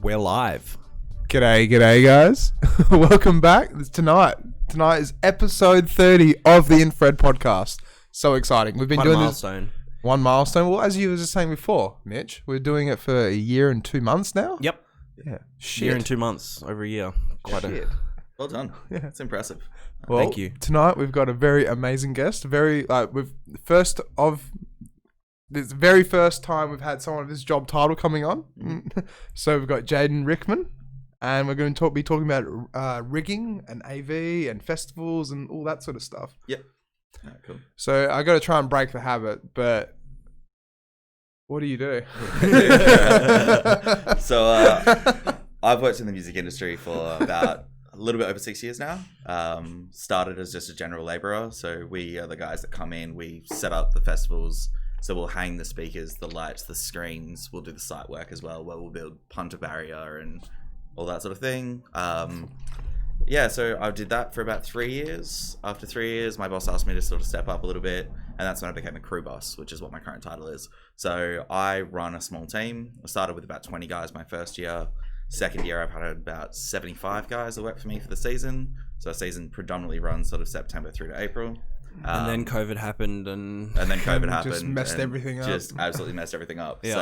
We're live. G'day guys. Welcome back. Tonight is episode 30 of the Infra-Red podcast. So exciting. We've been doing milestone. One milestone. Well, as you were just saying before, Mitch, we're doing it for a year and 2 months now. Yep. Yeah. Year and 2 months, over a year. Well done. Yeah. It's impressive. Well, thank you. Tonight we've got a very amazing guest. This very first time we've had someone of this job title coming on. So we've got Jayden Rickman, and we're going to be talking about rigging and AV and festivals and all that sort of stuff. Yep. Yeah, cool. So I got to try and break the habit, but what do you do? So I've worked in the music industry for about a little bit over 6 years now. Started as just a general labourer. So we are the guys that come in, we set up the festivals. So we'll hang the speakers, the lights, the screens. We'll do the site work as well, where we'll build punter barrier and all that sort of thing. So I did that for about 3 years. After 3 years, my boss asked me to sort of step up a little bit, and that's when I became a crew boss, which is what my current title is. So I run a small team. I started with about 20 guys my first year. Second year, I've had about 75 guys that work for me for the season. So our season predominantly runs sort of September through to April. And then COVID happened, and then COVID happened. Just messed everything up. Just absolutely messed everything up. Yeah.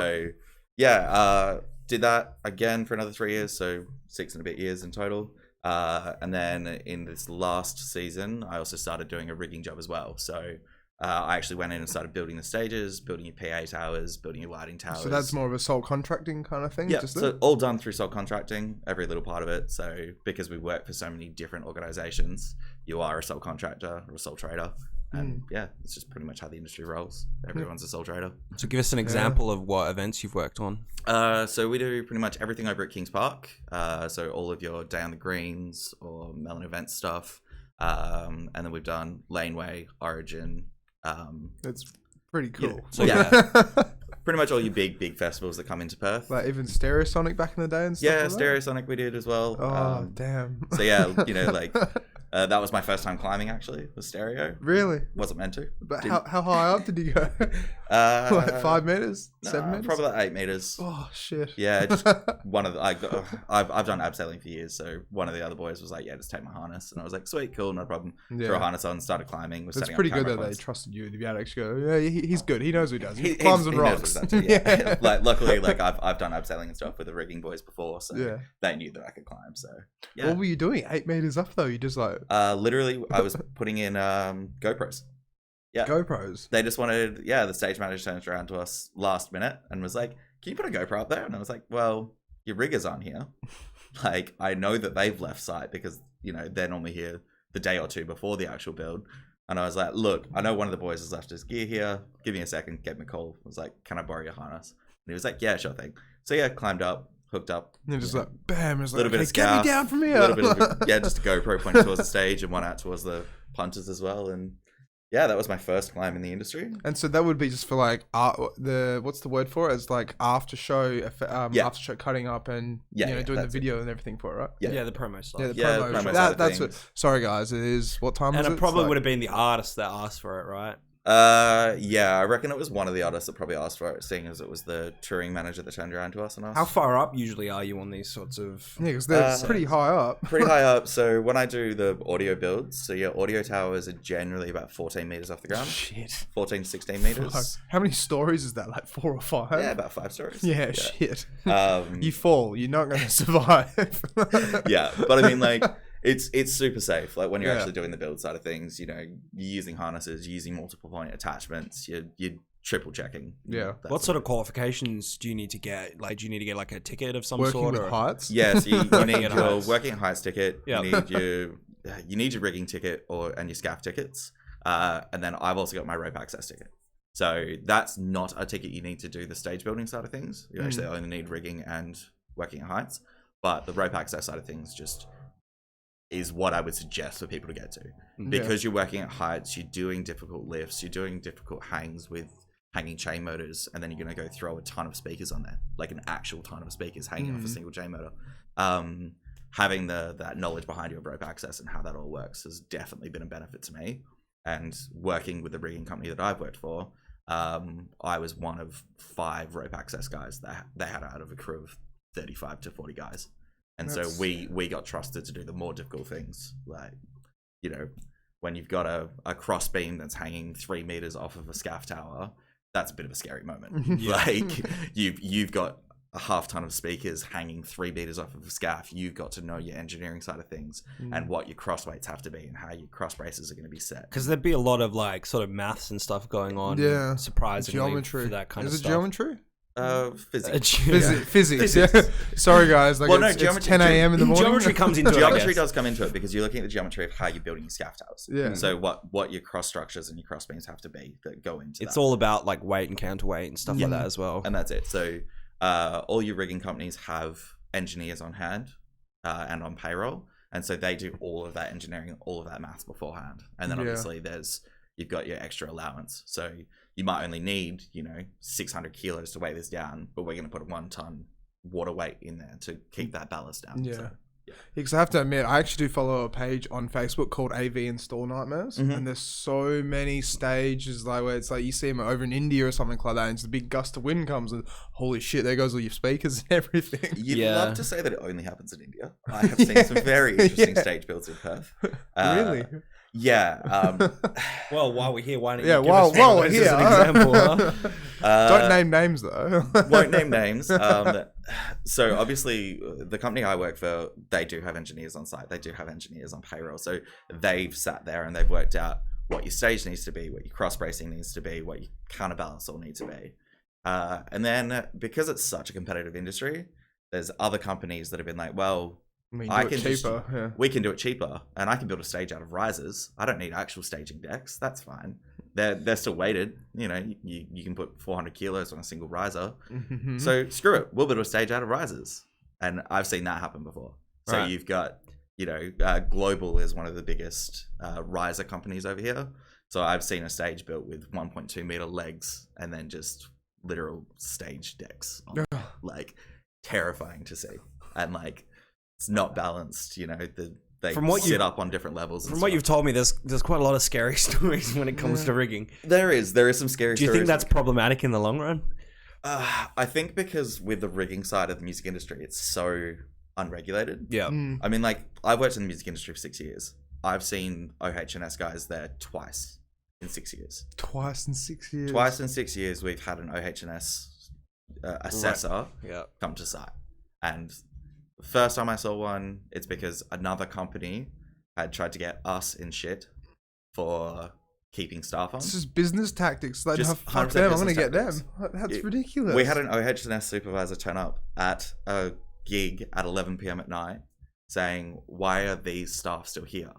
So, did that again for another 3 years, so 6 and a bit years in total. And then in this last season, I also started doing a rigging job as well. So I actually went in and started building the stages, building your PA towers, building your lighting towers. So that's more of a sole contracting kind of thing? Yeah, so all done through sole contracting, every little part of it. So because we work for so many different organizations, you are a sole contractor or a sole trader. And yeah, it's just pretty much how the industry rolls. Everyone's a sole trader. So give us an example of what events you've worked on. So we do pretty much everything over at Kings Park. So all of your Day on the Greens or Melon event stuff. And then we've done Laneway, Origin. That's pretty cool. Yeah. So yeah, pretty much all your big festivals that come into Perth. Like even Stereosonic back in the day and stuff. Yeah, like Stereosonic we did as well. Oh, damn. So yeah, that was my first time climbing actually, was stereo. Really? Wasn't meant to. But how high up did you go? Like 5 meters? 7 meters? Probably like 8 meters. Oh, shit. Yeah, just one of the, I've done abseiling for years, so one of the other boys was like, yeah, just take my harness. And I was like, sweet, cool, no problem. Yeah. Throw a harness on, started climbing. It's pretty good that they trusted you to be able to actually go, yeah, he's good. He knows what he does. He climbs on rocks. Yeah. Luckily, I've done abseiling and stuff with the rigging boys before, so they knew that I could climb. So yeah. What were you doing? 8 meters up though? You just like literally, I was putting in GoPros. Yeah, GoPros. They just wanted, the stage manager turned around to us last minute and was like, "Can you put a GoPro up there?" And I was like, "Well, your riggers aren't here. Like, I know that they've left site because they're normally here the day or two before the actual build." And I was like, "Look, I know one of the boys has left his gear here. Give me a second, get me a call." I was like, "Can I borrow your harness?" And he was like, "Yeah, sure thing." So yeah, climbed up, hooked up. And just like, bam, it's a little like, bit of get me down from here. A little bit of, just a GoPro pointed towards the stage and one out towards the punters as well. And yeah, that was my first climb in the industry. And so that would be just for like what's the word for it? It's like after show cutting up and doing the video and everything for it, right? Yeah, the promo stuff. Yeah, the promo. That's what. Sorry guys, it is what time is it? And it probably would have been the artist that asked for it, right? Yeah, I reckon it was one of the artists that probably asked for it, seeing as it was the touring manager that turned around to us and asked. How far up usually are you on these sorts of... Yeah, because they're pretty high up. Pretty high up. So when I do the audio builds, so your audio towers are generally about 14 meters off the ground. Shit. 14 to 16 meters. Fuck. How many stories is that? Like 4 or 5? Yeah, about 5 stories. Yeah, shit. You fall, you're not going to survive. Yeah, but I mean, like, it's super safe. Like when you're Yeah. actually doing the build side of things, you know, you're using harnesses, you're using multiple point attachments, you're triple checking. Yeah. What sort of qualifications do you need to get? Like, do you need to get like a ticket of some Working sort? with Or heights. Yes, you need at your heights. working at heights ticket. Yep. You need your rigging ticket and your scaff tickets. And then I've also got my rope access ticket. So that's not a ticket you need to do the stage building side of things. You actually only need rigging and working at heights. But the rope access side of things just is what I would suggest for people to get to. Because you're working at heights, you're doing difficult lifts, you're doing difficult hangs with hanging chain motors, and then you're going to go throw a ton of speakers on there, like an actual ton of speakers hanging off a single chain motor. Having that knowledge behind your rope access and how that all works has definitely been a benefit to me. And working with the rigging company that I've worked for, I was one of 5 rope access guys that they had out of a crew of 35 to 40 guys. And so we got trusted to do the more difficult things. Like, you know, when you've got a cross beam that's hanging 3 meters off of a scaff tower, that's a bit of a scary moment. Like you've got a half ton of speakers hanging 3 meters off of a scaff. You've got to know your engineering side of things and what your cross weights have to be and how your cross braces are going to be set. Because there'd be a lot of like sort of maths and stuff going on. Yeah. Surprisingly, Geometry. for that kind Is of it stuff. geometry? Physics. Physics. Yeah. Sorry, guys. Like, Well, no, it's geometry- 10 a.m. in the morning. Geometry comes into it. I Geometry guess. does come into it because you're looking at the geometry of how you're building your scaff towers. Yeah. So what your cross structures and your cross beams have to be that go into It's that. all about like weight and counterweight and stuff like that as well. And that's it. So all your rigging companies have engineers on hand and on payroll. And so they do all of that engineering, all of that maths beforehand. And then obviously you've got your extra allowance. So you might only need, 600 kilos to weigh this down, but we're going to put a 1 ton water weight in there to keep that ballast down. Yeah. So, Because I have to admit, I actually do follow a page on Facebook called AV Install Nightmares, and there's so many stages like where it's like you see them over in India or something like that, and it's a big gust of wind comes, and holy shit, there goes all your speakers and everything. You'd Yeah. love to say that it only happens in India. I have seen some very interesting stage builds in Perth. Really? Yeah. Well, while we're here, why don't Yeah, you give while us one of we're those here, as an example? Huh? Don't name names though. Won't name names. So obviously, the company I work for, they do have engineers on site. They do have engineers on payroll. So they've sat there and they've worked out what your stage needs to be, what your cross bracing needs to be, what your counterbalance all needs to be. And then because it's such a competitive industry, there's other companies that have been like, well, I can cheaper. Yeah. we can do it cheaper, and I can build a stage out of risers. I don't need actual staging decks. That's fine. They're still weighted. You can put 400 kilos on a single riser. So screw it. We'll build a stage out of risers, and I've seen that happen before. So Right. you've got, Global is one of the biggest riser companies over here. So I've seen a stage built with 1.2 meter legs, and then just literal stage decks. Like terrifying to see, and like. It's not balanced, they From what sit you- up on different levels. From what you've told me, there's quite a lot of scary stories when it comes to rigging. there is some scary. Do you stories. think that's problematic in the long run? I think because with the rigging side of the music industry, it's so unregulated. Yeah. I mean, like I've worked in the music industry for 6 years. I've seen OH&S guys there twice in 6 years. Twice in 6 years. Twice in 6 years, we've had an OH&S assessor Yeah. come to site, and the first time I saw one, it's because another company had tried to get us in shit for keeping staff on. It's just business tactics. Like, Just fuck 100% them. I'm gonna business get them. tactics. That's ridiculous. We had an OH&S supervisor turn up at a gig at 11 p.m. at night saying, why are these staff still here?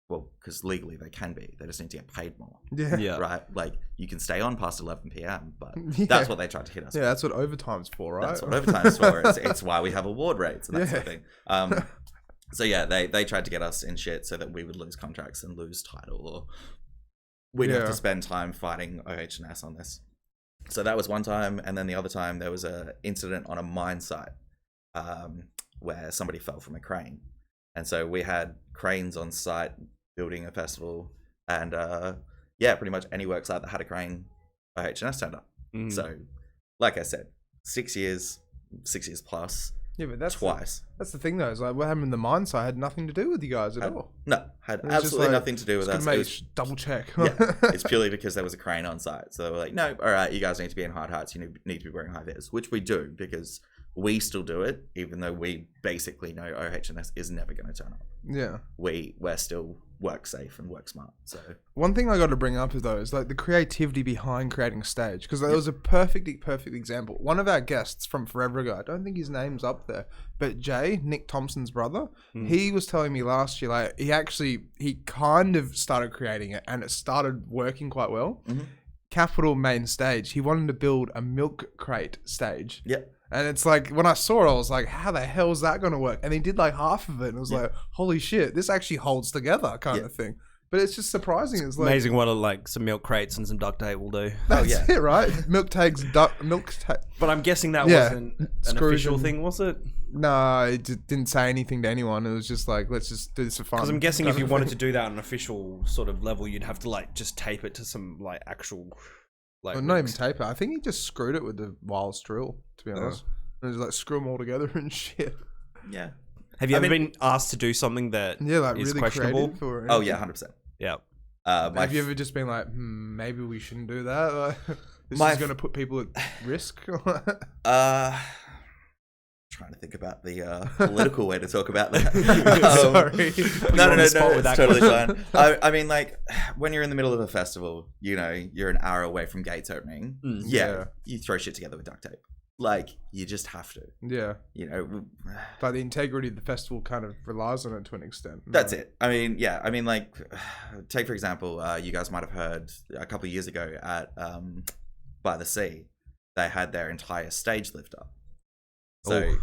Well, because legally they can be. They just need to get paid more. Yeah. Yeah. Right? Like, you can stay on past 11 p.m., but Yeah. that's what they tried to hit us Yeah, with. that's what overtime's for, right? That's what overtime's for. It's why we have award rates and that sort of thing. So yeah, they tried to get us in shit so that we would lose contracts and lose title, or we'd have to spend time fighting OH&S on this. So that was one time, and then the other time there was a incident on a mine site where somebody fell from a crane, and so we had cranes on site building a festival, and pretty much any work site that had a crane, OH&S turned up. So, like I said, 6 years plus. Yeah, but that's twice. That's the thing, though. Is like what happened in the mine site had nothing to do with you guys at all. No, had It was just absolutely like, nothing to do with Just us. gonna It make was- double check. yeah, it's purely because there was a crane on site. So they were like, no, all right, you guys need to be in hard hats. You need to be wearing high vis, which we do because we still do it, even though we basically know OHS is never going to turn up. Yeah. We're still work safe and work smart. So one thing I got to bring up is like the creativity behind creating a stage, because there was a perfect example. One of our guests from forever ago, I don't think his name's up there, but Nick Thompson's brother, he was telling me last year, like he kind of started creating it and it started working quite well. Capital main stage, he wanted to build a milk crate stage. Yep. And it's like, when I saw it, I was like, how the hell is that going to work? And he did like half of it. And it was like, holy shit, this actually holds together kind of thing. But it's just surprising. It's like, amazing what like some milk crates and some duct tape will do. That's it, right? Milk tape. But I'm guessing that wasn't an official thing, was it? No, it didn't say anything to anyone. It was just like, let's just do this for fun. Because I'm guessing if you wanted to do that on an official sort of level, you'd have to like just tape it to some like actual... Like not even tape it. I think he just screwed it with the wireless drill, to be honest. And just like screw them all together and shit. Yeah. Have you ever been asked to do something that like is really questionable? Creative Oh yeah, 100%. Yeah. Have you ever just been like, maybe we shouldn't do that? Like, this is going to put people at risk? Trying to think about the political way to talk about that. Sorry. No, it's totally fine. I mean, like, when you're in the middle of a festival, you know, you're an hour away from gates opening. You throw shit together with duct tape. Like, you just have to. Yeah. You know. But the integrity of the festival kind of relies on it to an extent. That's it. I mean, yeah. I mean, like, take, for example, you guys might have heard a couple of years ago at By the Sea, they had their entire stage lift up. So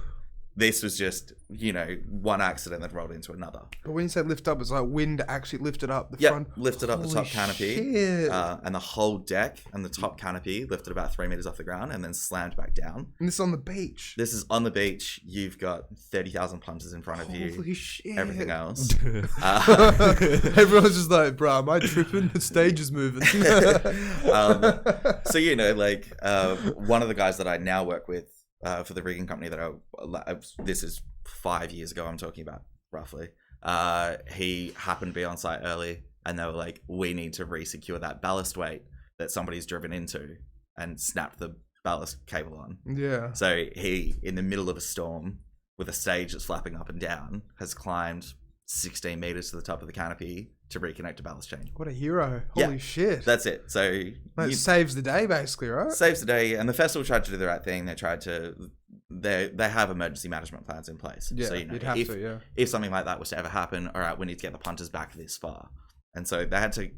this was just, you know, one accident that rolled into another. But when you say lift up, it's like wind actually lifted up the front. Lifted up the top canopy. Shit. And the whole deck and the top canopy lifted about 3 meters off the ground and then slammed back down. And this is on the beach. This is on the beach. You've got 30,000 punters in front of you. Holy shit. Everything else. Everyone's just like, bro, am I tripping? The stage is moving. So, you know, like, one of the guys that I now work with, for the rigging company that this is 5 years ago I'm talking about, roughly. He happened to be on site early and they were like, we need to re-secure that ballast weight that somebody's driven into and snapped the ballast cable on. Yeah. So he, in the middle of a storm with a stage that's flapping up and down, has climbed 16 meters to the top of the canopy to reconnect a ballast chain. What a hero. Holy shit. That's it. So it saves the day, basically, right? Saves the day. And the festival tried to do the right thing. They tried to, they have emergency management plans in place. Yeah, so, you know, you'd have to, yeah. If something like that was to ever happen, all right, we need to get the punters back this far. And so they had to,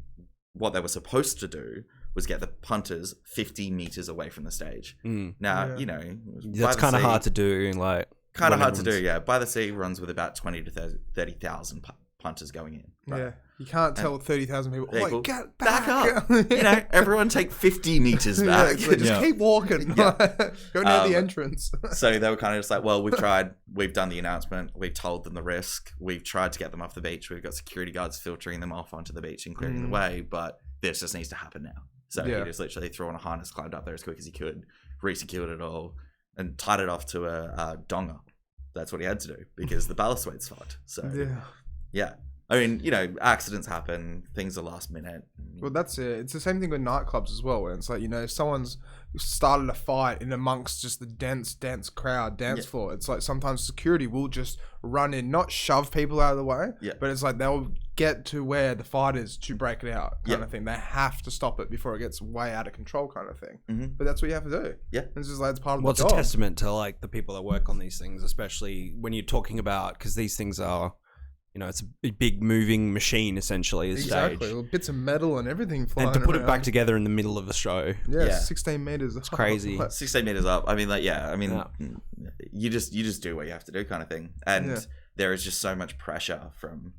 what they were supposed to do was get the punters 50 meters away from the stage. Now, you know, that's kind of hard to do. Like, kind of hard to do, yeah. By the Sea runs with about 20 to 30,000 punters going in. Right? Yeah. You can't tell 30,000 people, oh, get back up. You know, everyone take 50 meters back. Just keep walking. Go near the entrance. So they were kind of just like, well, we've tried. We've done the announcement. We've told them the risk. We've tried to get them off the beach. We've got security guards filtering them off onto the beach and clearing the way. But this just needs to happen now. So he just literally threw on a harness, climbed up there as quick as he could, re-secured it all, and tied it off to a donger. That's what he had to do because the ballast weight's fucked. So yeah. I mean, you know, accidents happen. Things are last minute. Well, that's it. It's the same thing with nightclubs as well. Where it's like, you know, if someone's started a fight in amongst just the dense crowd, dance floor, it's like sometimes security will just run in, not shove people out of the way, but it's like they'll get to where the fight is to break it out kind of thing. They have to stop it before it gets way out of control kind of thing. But that's what you have to do. Yeah. It's just like, it's part of the job. It's a testament to like the people that work on these things, especially when you're talking about, because these things are, you know, it's a big moving machine essentially. Exactly, stage. Bits of metal and everything flying and to put around. it back together in the middle of a show. 16 meters. It's crazy. 16 meters up. I mean, like, you just do what you have to do, kind of thing. And there is just so much pressure from,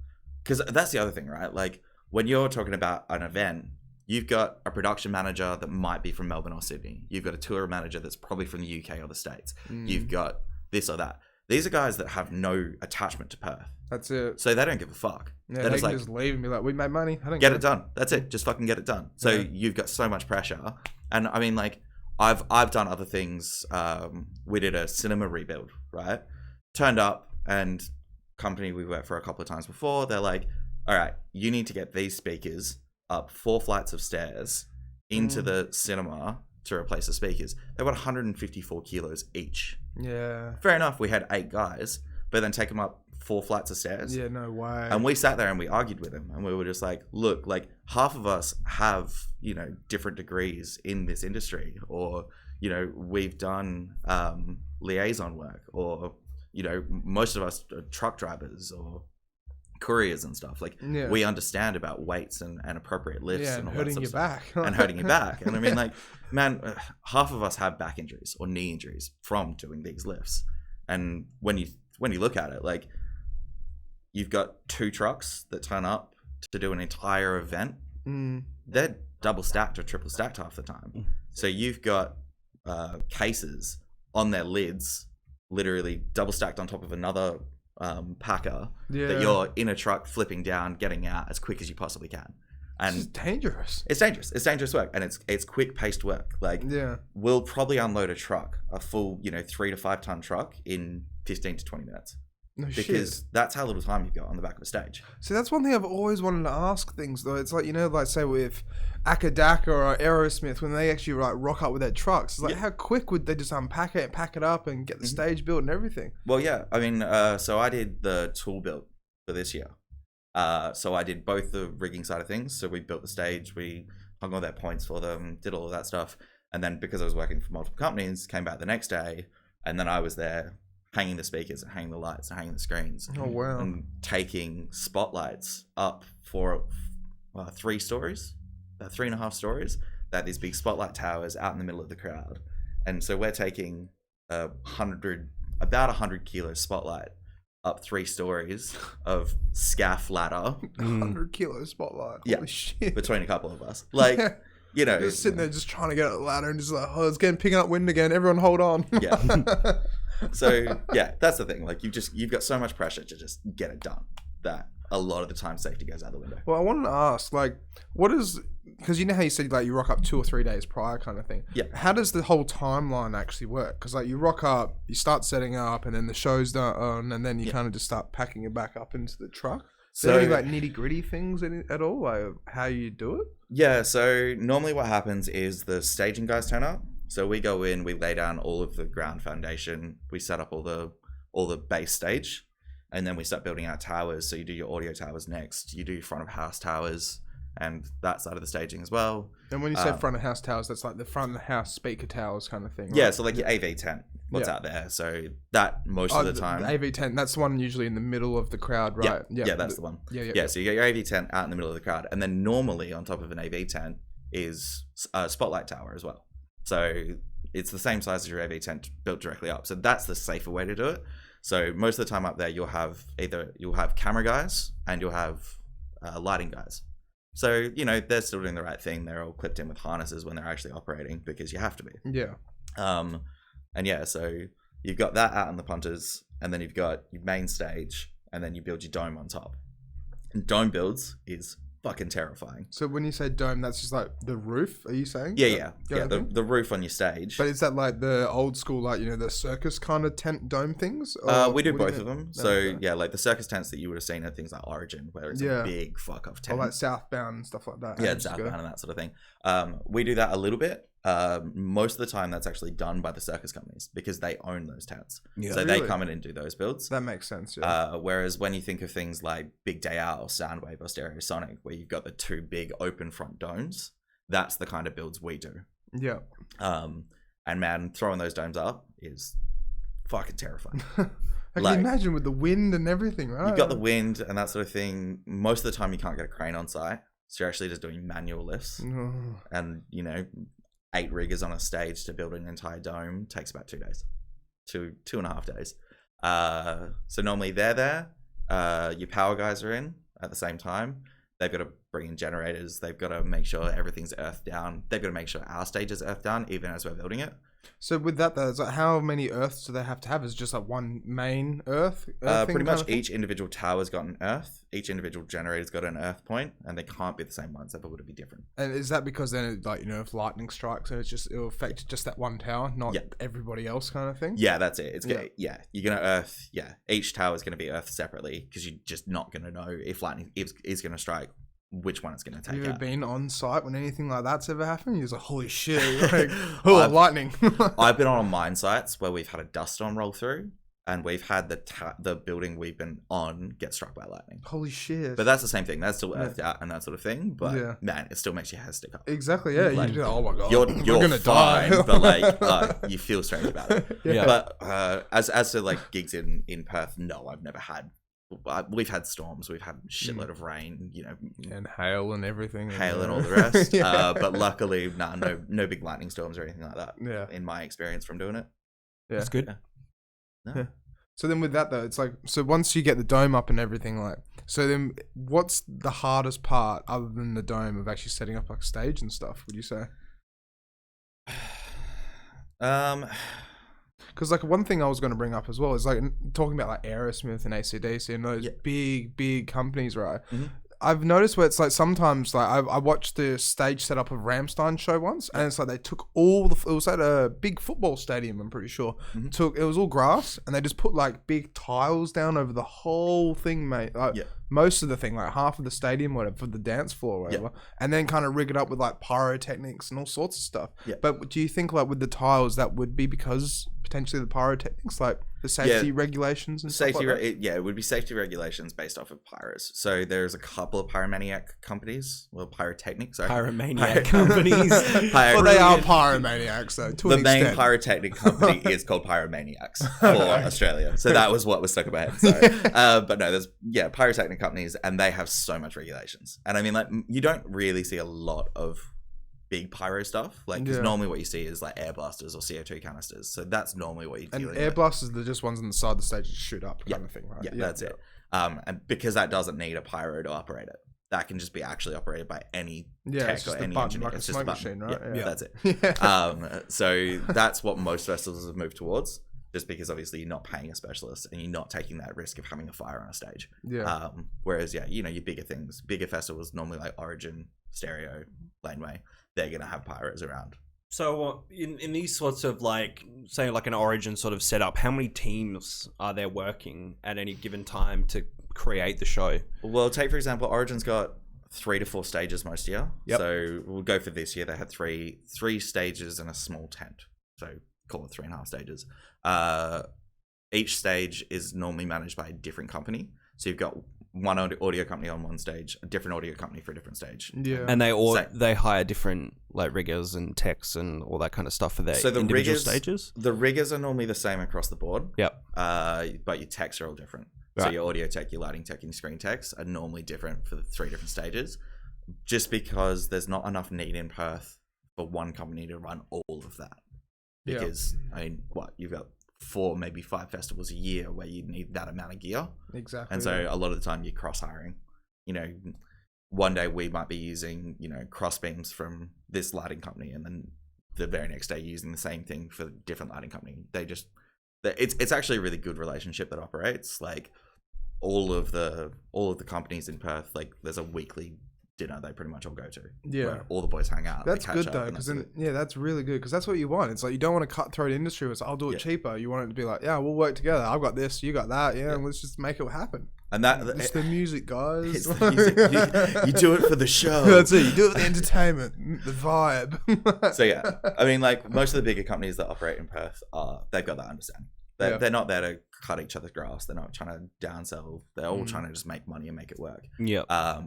because that's the other thing, right? Like when you're talking about an event, you've got a production manager that might be from Melbourne or Sydney. You've got a tour manager that's probably from the UK or the States. You've got this or that. These are guys that have no attachment to Perth. That's it. So they don't give a fuck. Yeah, they can just leave and be like, we made money. I don't get it done. That's it. Just fucking get it done. So you've got so much pressure. And I mean, like, I've done other things. We did a cinema rebuild, right? Turned up, and company we worked for a couple of times before, they're like, all right, you need to get these speakers up 4 flights of stairs into the cinema to replace the speakers. They were 154 kilos each. Yeah. Fair enough, we had 8 guys, but then take them up 4 flights of stairs. Yeah, no way. And we sat there and we argued with him, and we were just like, look, like half of us have, you know, different degrees in this industry, or, you know, we've done liaison work, or, you know, most of us are truck drivers or couriers and stuff. Like, we understand about weights and appropriate lifts and all hurting that your sort of back. stuff. And hurting your back. And I mean, like, man, half of us have back injuries or knee injuries from doing these lifts. And when you look at it, like, you've got 2 trucks that turn up to do an entire event. They're double stacked or triple stacked half the time. So you've got cases on their lids, literally double stacked on top of another packer, that you're in a truck flipping down, getting out as quick as you possibly can. And it's dangerous. It's dangerous. It's dangerous work, and it's quick paced work. Like, we'll probably unload a full, you know, 3 to 5 ton truck in 15 to 20 minutes. No because shit. That's how little time you've got on the back of a stage. So that's one thing I've always wanted to ask things though. It's like, you know, like say with Akadaka or Aerosmith, when they actually like rock up with their trucks, it's like how quick would they just unpack it, pack it up, and get the stage built and everything? Well, yeah, I mean, so I did the tool build for this year. So I did both the rigging side of things. So we built the stage, we hung all their points for them, did all of that stuff, and then because I was working for multiple companies, came back the next day, and then I was there hanging the speakers and hanging the lights and hanging the screens. Oh, wow. And taking spotlights up for 3 stories, 3.5 stories. They had these big spotlight towers out in the middle of the crowd. And so we're taking about 100 kilo spotlight up 3 stories of scaff ladder. 100 kilo spotlight. Holy shit. Between a couple of us. Like, you know. Just sitting there just trying to get a ladder and just like, oh, it's picking up wind again. Everyone hold on. Yeah. So yeah, that's the thing. Like, you've got so much pressure to just get it done that a lot of the time safety goes out the window. Well, I wanted to ask, like, because you know how you said like you rock up 2 or 3 days prior kind of thing. Yeah. How does the whole timeline actually work? Because like you rock up, you start setting up, and then the show's done, and then you kind of just start packing it back up into the truck. So, are there any like nitty gritty things at all, like how you do it? Yeah. So normally what happens is the staging guys turn up. So we go in, we lay down all of the ground foundation, we set up all the base stage, and then we start building out towers. So you do your audio towers next, you do front of house towers, and that side of the staging as well. And when you say front of house towers, that's like the front of the house speaker towers kind of thing, right? Yeah, so like your AV tent, what's out there. So that most of the time. The AV tent, that's the one usually in the middle of the crowd, right? Yeah, that's the one. Yeah. So you get your AV tent out in the middle of the crowd, and then normally on top of an AV tent is a spotlight tower as well. So it's the same size as your AV tent built directly up. So that's the safer way to do it. So most of the time up there, you'll have camera guys and you'll have lighting guys. So, you know, they're still doing the right thing. They're all clipped in with harnesses when they're actually operating because you have to be. Yeah. And yeah, so you've got that out on the punters, and then you've got your main stage, and then you build your dome on top. And dome builds is fucking terrifying. So when you say dome, that's just like the roof, are you saying? Yeah. The roof on your stage. But is that like the old school, like, you know, the circus kind of tent dome things? We do both of them. So yeah, like the circus tents that you would have seen are things like Origin, where it's a big fuck off tent. Or like Southbound and stuff like that. Yeah, Southbound and that sort of thing. We do that a little bit. Most of the time that's actually done by the circus companies because they own those tents. Yeah, so they come in and do those builds. That makes sense. Yeah. Whereas when you think of things like Big Day Out or Soundwave or Stereosonic, where you've got the 2 big open front domes, that's the kind of builds we do. Yeah. And man, throwing those domes up is fucking terrifying. I can imagine with the wind and everything, right? You've got the wind and that sort of thing. Most of the time you can't get a crane on site. So you're actually just doing manual lifts. And, you know, 8 riggers on a stage to build an entire dome takes about 2 days, 2.5 days. So normally they're there. Your power guys are in at the same time. They've got to bring in generators. They've got to make sure everything's earthed down. They've got to make sure our stage is earthed down, even as we're building it. So with that, though, it's like how many earths do they have to have? Is it just like one main earth? Pretty much each individual tower's got an earth. Each individual generator's got an earth point, and they can't be the same ones. If it would be different. And is that because then, like, you know, if lightning strikes, and it'll affect just that one tower, not everybody else, kind of thing? Yeah, that's it. You're gonna earth. Yeah, each tower is gonna be earthed separately because you're just not gonna know if lightning is gonna strike which one it's going to Have take you ever out. been on site when anything like that's ever happened? You're just like, holy shit, like, oh, lightning. I've been on mine sites where we've had a dust storm roll through, and we've had the building we've been on get struck by lightning. Holy shit. But that's the same thing. That's still earthed out and that sort of thing. But Yeah. man, it still makes your hair stick up. Exactly, yeah. Like, you do, oh my god, You're we're gonna fine, die. but like you feel strange about it. Yeah. But as to like gigs in Perth, no, I've never had. We've had storms, we've had shitload of rain, you know, And hail and everything. hail and all the rest. Yeah. But luckily, no big lightning storms or anything like that. Yeah. In my experience from doing it. Yeah. That's good. Yeah. No. Yeah. So then with that though, it's like, so once you get the dome up and everything, like, so then what's the hardest part other than the dome of actually setting up like a stage and stuff, would you say? Because like one thing I was going to bring up as well is like talking about like Aerosmith and AC/DC and those big companies, right? Mm-hmm. I've noticed where it's like sometimes like I watched the stage setup of Rammstein show once, and it's like they took all the, it was at a big football stadium, I'm pretty sure. It was all grass, and they just put like big tiles down over the whole thing, mate. Like most of the thing, like half of the stadium, whatever, for the dance floor, or whatever, and then kind of rig it up with like pyrotechnics and all sorts of stuff. But do you think like with the tiles that would be because potentially the pyrotechnics, like the safety regulations and safety, stuff like that? it would be safety regulations based off of pyros. So there's a couple of pyromaniac companies, well, pyrotechnics, sorry. Pyromaniac companies. Well, they are pyromaniacs, though. To The an main extent. pyrotechnic company is called Pyromaniacs for Australia. So that was what was stuck in my head. Sorry. But no, there's pyrotechnic companies, and they have so much regulations. And I mean, like, you don't really see a lot of big pyro stuff, like, because normally what you see is like air blasters or CO2 canisters. So that's normally what you do. And air blasters are just ones on the side of the stage that shoot up, kind of thing, right? Yeah, that's it. And because that doesn't need a pyro to operate it, that can just be actually operated by any tech it's just or a any button, engineer. like a It's just a smoke button. machine, right? Yeah, that's it. So that's what most festivals have moved towards, just because obviously you're not paying a specialist and you're not taking that risk of having a fire on a stage. Whereas, you know, your bigger things, bigger festivals, normally like Origin, Stereo, Laneway, they're going to have pyros around. So in these sorts of like, say like an Origin sort of setup, how many teams are there working at any given time to create the show? Well, take for example, Origin's got 3 to 4 stages most year. So we'll go for this year. They had three stages and a small tent. So call it 3.5 stages. Each stage is normally managed by a different company. So you've got one audio company on one stage, a different audio company for a different stage. And they hire different like riggers and techs and all that kind of stuff for their individual stages. The riggers are normally the same across the board. But your techs are all different. So your audio tech, your lighting tech, and your screen techs are normally different for the 3 different stages, just because there's not enough need in Perth for one company to run all of that. Because I mean, you've got 4, maybe 5 festivals a year where you need that amount of gear. Exactly. And so a lot of the time you're cross hiring. You know, one day we might be using, you know, cross beams from this lighting company, and then the very next day using the same thing for a different lighting company. It's actually a really good relationship that operates. Like all of the companies in Perth, like there's a weekly dinner they pretty much all go to. Where all the boys hang out. That's good though, because that's really good, because that's what you want. It's like you don't want a cutthroat industry where it's I'll do it cheaper. You want it to be like, we'll work together. I've got this, you got that. Let's just make it happen. And it's the music, guys. It's the music. You do it for the show. That's it. You do it for the entertainment, the vibe. So I mean, like most of the bigger companies that operate in Perth they've got that understanding. They're not there to cut each other's grass. They're not trying to downsell. They're all trying to just make money and make it work.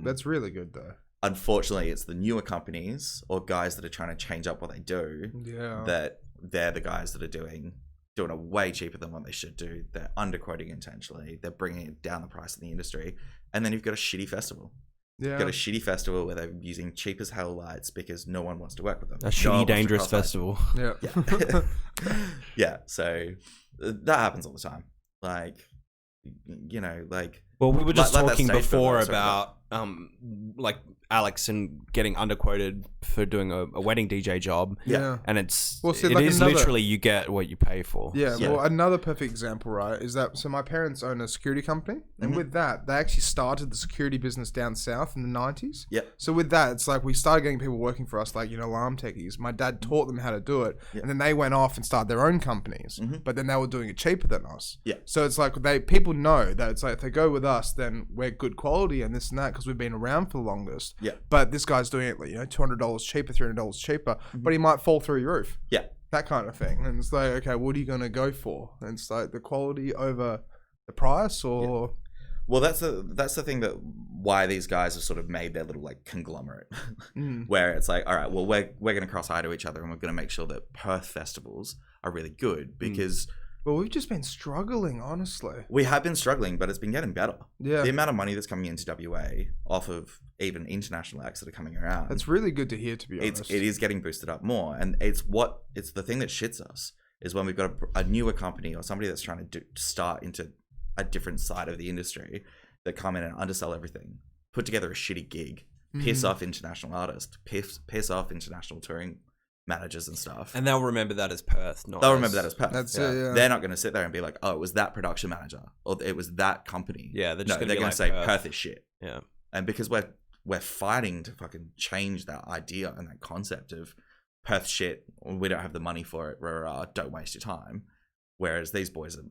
That's really good though. Unfortunately, it's the newer companies or guys that are trying to change up what they do that they're the guys that are doing it way cheaper than what they should do. They're underquoting intentionally. They're bringing it down the price of the industry. And then you've got a shitty festival. You've got a shitty festival where they're using cheap as hell lights because no one wants to work with them. A shitty, dangerous festival. So that happens all the time. Like, you know, like... Well, we were just talking before about like Alex and getting underquoted for doing a wedding DJ job. And it is literally you get what you pay for. Well, another perfect example, right, is that so my parents own a security company, and with that, they actually started the security business down south in the 90s. So with that, it's like we started getting people working for us, like, you know, alarm techies. My dad taught them how to do it, and then they went off and started their own companies, but then they were doing it cheaper than us. So it's like people know that it's like if they go with with us, then we're good quality and this and that because we've been around for the longest. Yeah. But this guy's doing it, $200 cheaper, $300 cheaper, but he might fall through your roof. Yeah. That kind of thing. And it's like, okay, what are you going to go for? And it's like the quality over the price, or... Yeah. Well, that's the thing that why these guys have sort of made their little like conglomerate, where it's like, all right, well, we're going to cross eye to each other, and we're going to make sure that Perth festivals are really good because. Well, we've just been struggling, honestly. We have been struggling, but it's been getting better. Yeah. The amount of money that's coming into WA off of even international acts that are coming around. It's really good to hear, to be honest. It is getting boosted up more, and it's the thing that shits us is when we've got a newer company or somebody that's trying to start into a different side of the industry that come in and undersell everything, put together a shitty gig, piss off international artists, piss off international touring managers and stuff. And they'll remember that as Perth. They'll remember that as Perth. That's it, yeah. They're not going to sit there and be like, oh, it was that production manager or it was that company. Yeah, they're just going to say Perth is shit. Yeah. And because we're fighting to fucking change that idea and that concept of Perth shit, we don't have the money for it, don't waste your time. Whereas these boys are,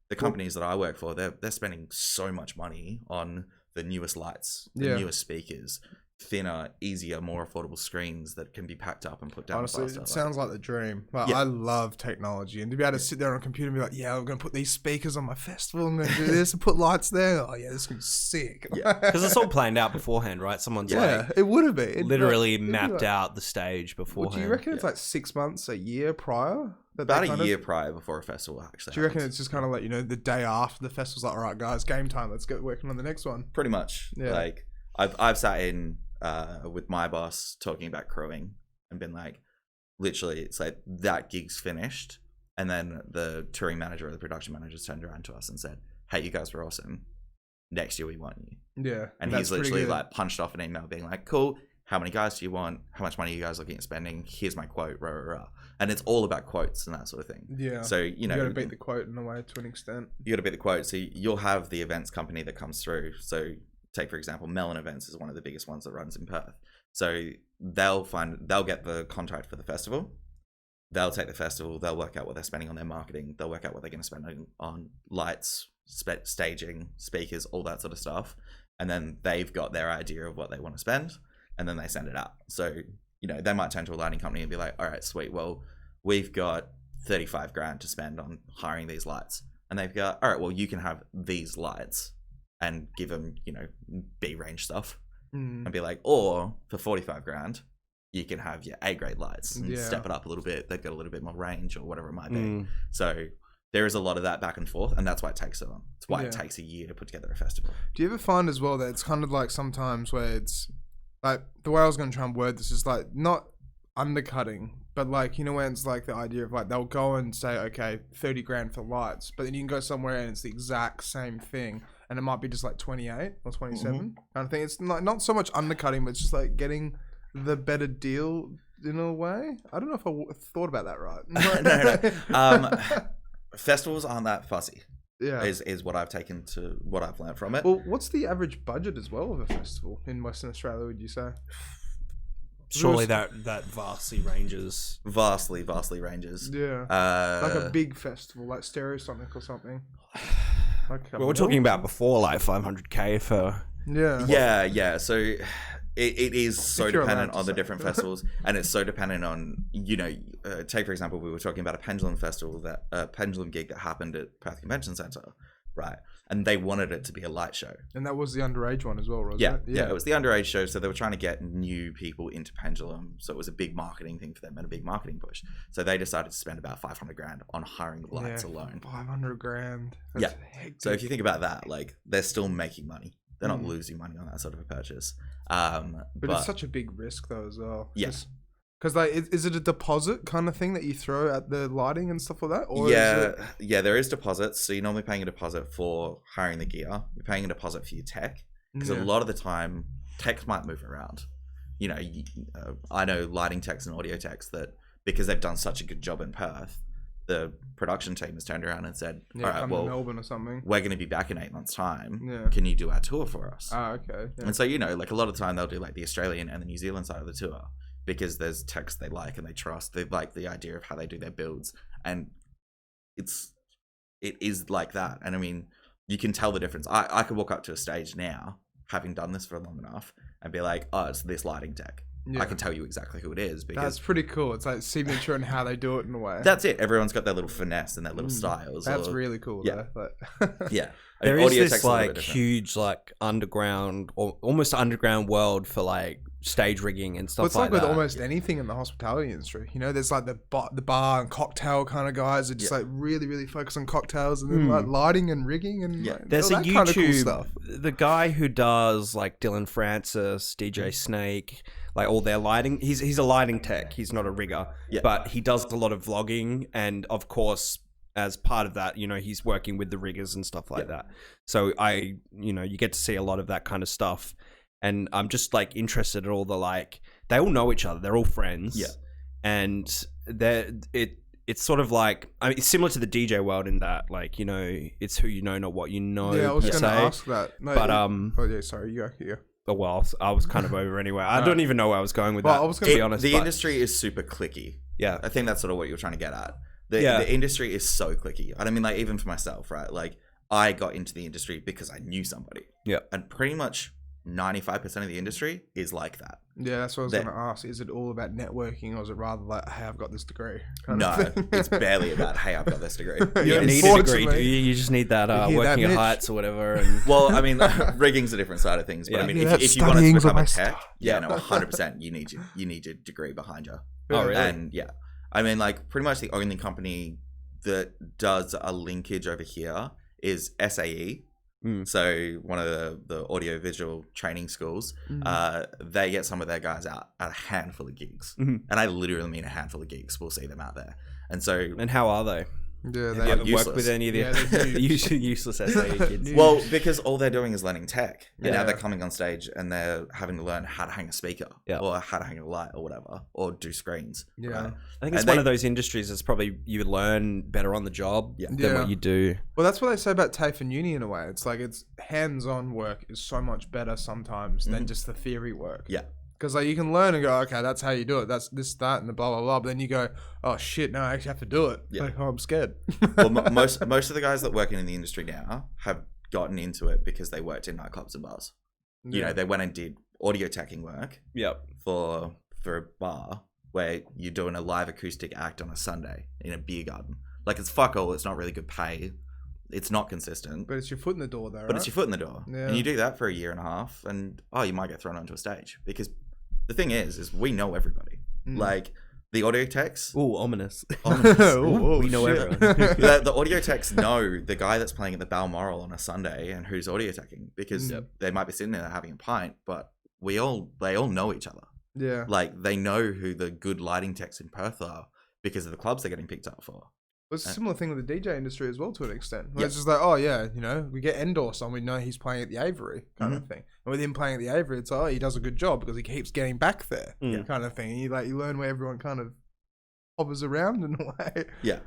the companies that I work for, they're spending so much money on the newest lights, the newest speakers, thinner, easier, more affordable screens that can be packed up and put down. Honestly, it sounds like the dream. I love technology, and to be able to sit there on a computer and be like, yeah, I'm going to put these speakers on my festival, I'm going to do this and put lights there. Oh yeah, this is going to be sick. Yeah, because it's all planned out beforehand, right? Someone's it would have been literally mapped out the stage beforehand. Do you reckon it's like 6 months, a year prior? About a year prior before a festival actually. Do you reckon it's just kind of like, the day after the festival's like, all right, guys, game time, let's get working on the next one? Pretty much. Yeah. Like I've sat in with my boss talking about crewing and been like, literally, it's like that gig's finished, and then the touring manager or the production manager turned around to us and said, "Hey, you guys were awesome. Next year we want you." Yeah, and he's literally like punched off an email being like, "Cool. How many guys do you want? How much money are you guys looking at spending? Here's my quote." Rah, rah, rah. And it's all about quotes and that sort of thing. Yeah. So you got to beat the quote in a way to an extent. You got to beat the quote. So you'll have the events company that comes through. So take, for example, Melon Events is one of the biggest ones that runs in Perth. So they'll get the contract for the festival. They'll take the festival. They'll work out what they're spending on their marketing. They'll work out what they're going to spend on lights, staging, speakers, all that sort of stuff. And then they've got their idea of what they want to spend, and then they send it out. So, they might turn to a lighting company and be like, all right, sweet. Well, we've got 35 grand to spend on hiring these lights. And they've got, all right, well, you can have these lights and give them, B-range stuff. And be like, or for 45 grand, you can have your A-grade lights and step it up a little bit. They've got a little bit more range or whatever it might be. So there is a lot of that back and forth, and that's why it takes so long. It's why it takes a year to put together a festival. Do you ever find as well that it's kind of like sometimes where it's like, the way I was going to try and word this is like not undercutting, but like, when it's like the idea of like they'll go and say, okay, 30 grand for lights, but then you can go somewhere and it's the exact same thing, and it might be just like 28 or 27 kind of thing. It's not so much undercutting, but it's just like getting the better deal in a way. I don't know if I thought about that right. No. Festivals aren't that fussy. Yeah, is what I've taken to what I've learned from it. Well, what's the average budget as well of a festival in Western Australia, would you say? Surely that vastly ranges. Vastly ranges. Yeah. Like a big festival, like Stereosonic or something. Well, we're talking about before, like 500k for. Yeah. So it is so dependent on the different festivals, and it's so dependent on, take for example, we were talking about a pendulum festival, pendulum gig that happened at Perth Convention Centre, right? And they wanted it to be a light show. And that was the underage one as well, right? Yeah, it was the underage show. So they were trying to get new people into pendulum. So it was a big marketing thing for them and a big marketing push. So they decided to spend about 500 grand on hiring the lights alone. 500 grand. That's hectic. So if you think about that, like, they're still making money. They're not losing money on that sort of a purchase. But it's such a big risk though as well. Yes. Because like, is it a deposit kind of thing that you throw at the lighting and stuff like that? Or there is deposits. So you're normally paying a deposit for hiring the gear. You're paying a deposit for your tech, because a lot of the time tech might move around. I know lighting techs and audio techs that, because they've done such a good job in Perth, the production team has turned around and said, all right, well, Melbourne or something, we're going to be back in 8 months' time. Can you do our tour for us? Okay. And so, like, a lot of the time they'll do like the Australian and the New Zealand side of the tour, because there's techs they like and they trust. They like the idea of how they do their builds, and it is like that. And I mean, you can tell the difference. I could walk up to a stage now, having done this for long enough, and be like, oh, it's this lighting tech. I can tell you exactly who it is because that's pretty cool. It's like signature and how they do it in a way. That's it. Everyone's got their little finesse and their little styles. That's really cool. Yeah, but yeah. There is this like huge like underground or almost underground world for like stage rigging and stuff. It's like with almost anything in the hospitality industry. You know, there's like the bar and cocktail kind of guys that just like really focus on cocktails and then like lighting and rigging and like, there's a YouTube kind of cool stuff. The guy who does like Dylan Francis, DJ Snake, like all their lighting. He's a lighting tech. He's not a rigger, but he does a lot of vlogging, and of course, as part of that, you know, he's working with the riggers and stuff like that. So you get to see a lot of that kind of stuff, and I'm just like interested in all the like they all know each other. They're all friends, and it's sort of like it's similar to the DJ world in that like you know it's who you know, not what you know. Yeah, I was going to ask that. No, but oh yeah, sorry, you go. Oh, well, I was kind of over anyway. I don't even know where I was going with that. To be honest, the industry is super cliquey. Yeah, I think that's sort of what you're trying to get at. The industry is so cliquey. I mean, like even for myself, right? Like I got into the industry because I knew somebody. Yeah, and pretty much 95% of the industry is like that. Yeah, that's what I was going to ask. Is it all about networking, or is it rather like, hey, I've got this degree? No, it's barely about, hey, I've got this degree. You don't need a degree, do you? You just need that working at heights or whatever. And well, I mean, rigging's a different side of things. But I mean, if you wanted to become a tech, 100%, you need your degree behind you. Oh, really? And I mean, like pretty much the only company that does a linkage over here is SAE. So one of the audio visual training schools, they get some of their guys out at a handful of gigs, and I literally mean a handful of gigs. We'll see them out there, and how are they? Yeah, they haven't worked with any of the useless SAE kids. Well, because all they're doing is learning tech, and now they're coming on stage and they're having to learn how to hang a speaker, or how to hang a light, or whatever, or do screens. Yeah, right? I think it's one of those industries that's probably you learn better on the job than what you do. Well, that's what they say about TAFE and uni in a way. It's like it's hands-on work is so much better sometimes than just the theory work. Yeah. Because like you can learn and go, okay, that's how you do it. That's this, that, and the blah blah blah. But then you go, oh shit, no, I actually have to do it. Yeah. Like, oh, I'm scared. Well, most of the guys that work in the industry now have gotten into it because they worked in nightclubs and bars. Yeah. You know, they went and did audio teching work. For a bar where you're doing a live acoustic act on a Sunday in a beer garden. Like it's fuck all. It's not really good pay. It's not consistent. But it's your foot in the door, though. But it's your foot in the door, and you do that for a year and a half, and you might get thrown onto a stage because. The thing is we know everybody. Like the audio techs. Ooh, ominous. We know everyone. The audio techs know the guy that's playing at the Balmoral on a Sunday and who's audio teching because they might be sitting there having a pint, but they all know each other. Yeah. Like they know who the good lighting techs in Perth are because of the clubs they're getting picked up for. It's a similar thing with the DJ industry as well to an extent. It's just like, oh yeah, you know, we get Endorse on, we know he's playing at the Avery kind of thing. And with him playing at the Avery, it's he does a good job because he keeps getting back there kind of thing. And you learn where everyone kind of hovers around in a way. Yeah.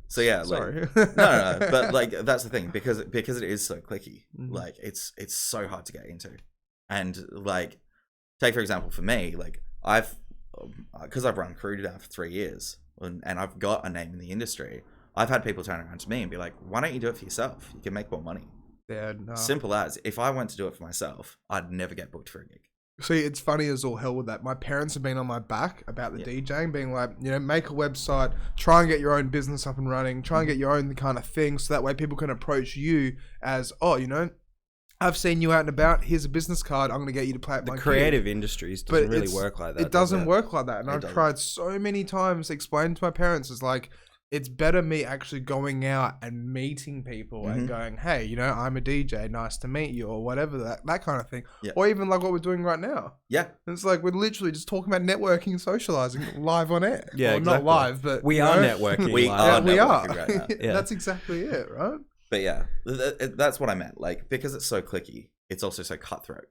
So sorry. No, but like that's the thing because it is so cliquey. Like it's so hard to get into. And like take for example for me, like because I've run crew now for 3 years. And I've got a name in the industry. I've had people turn around to me and be like, why don't you do it for yourself? You can make more money. Yeah, no. Simple as. If I went to do it for myself, I'd never get booked for a gig. See, it's funny as all hell with that. My parents have been on my back about the DJing, being like, you know, make a website, try and get your own business up and running, try and get your own kind of thing, so that way people can approach you as, oh, you know, I've seen you out and about. Here's a business card. I'm going to get you to play at my The creative industries doesn't really work like that. It doesn't work like that. And I've tried so many times explaining to my parents, it's like, it's better me actually going out and meeting people and going, hey, you know, I'm a DJ. Nice to meet you or whatever, that kind of thing. Yeah. Or even like what we're doing right now. Yeah. It's like we're literally just talking about networking and socializing live on air. Yeah, exactly. Not live, but... We are networking. We are networking right now. Yeah. That's exactly it, right? But yeah, that's what I meant. Like, because it's so cliquey, it's also so cutthroat.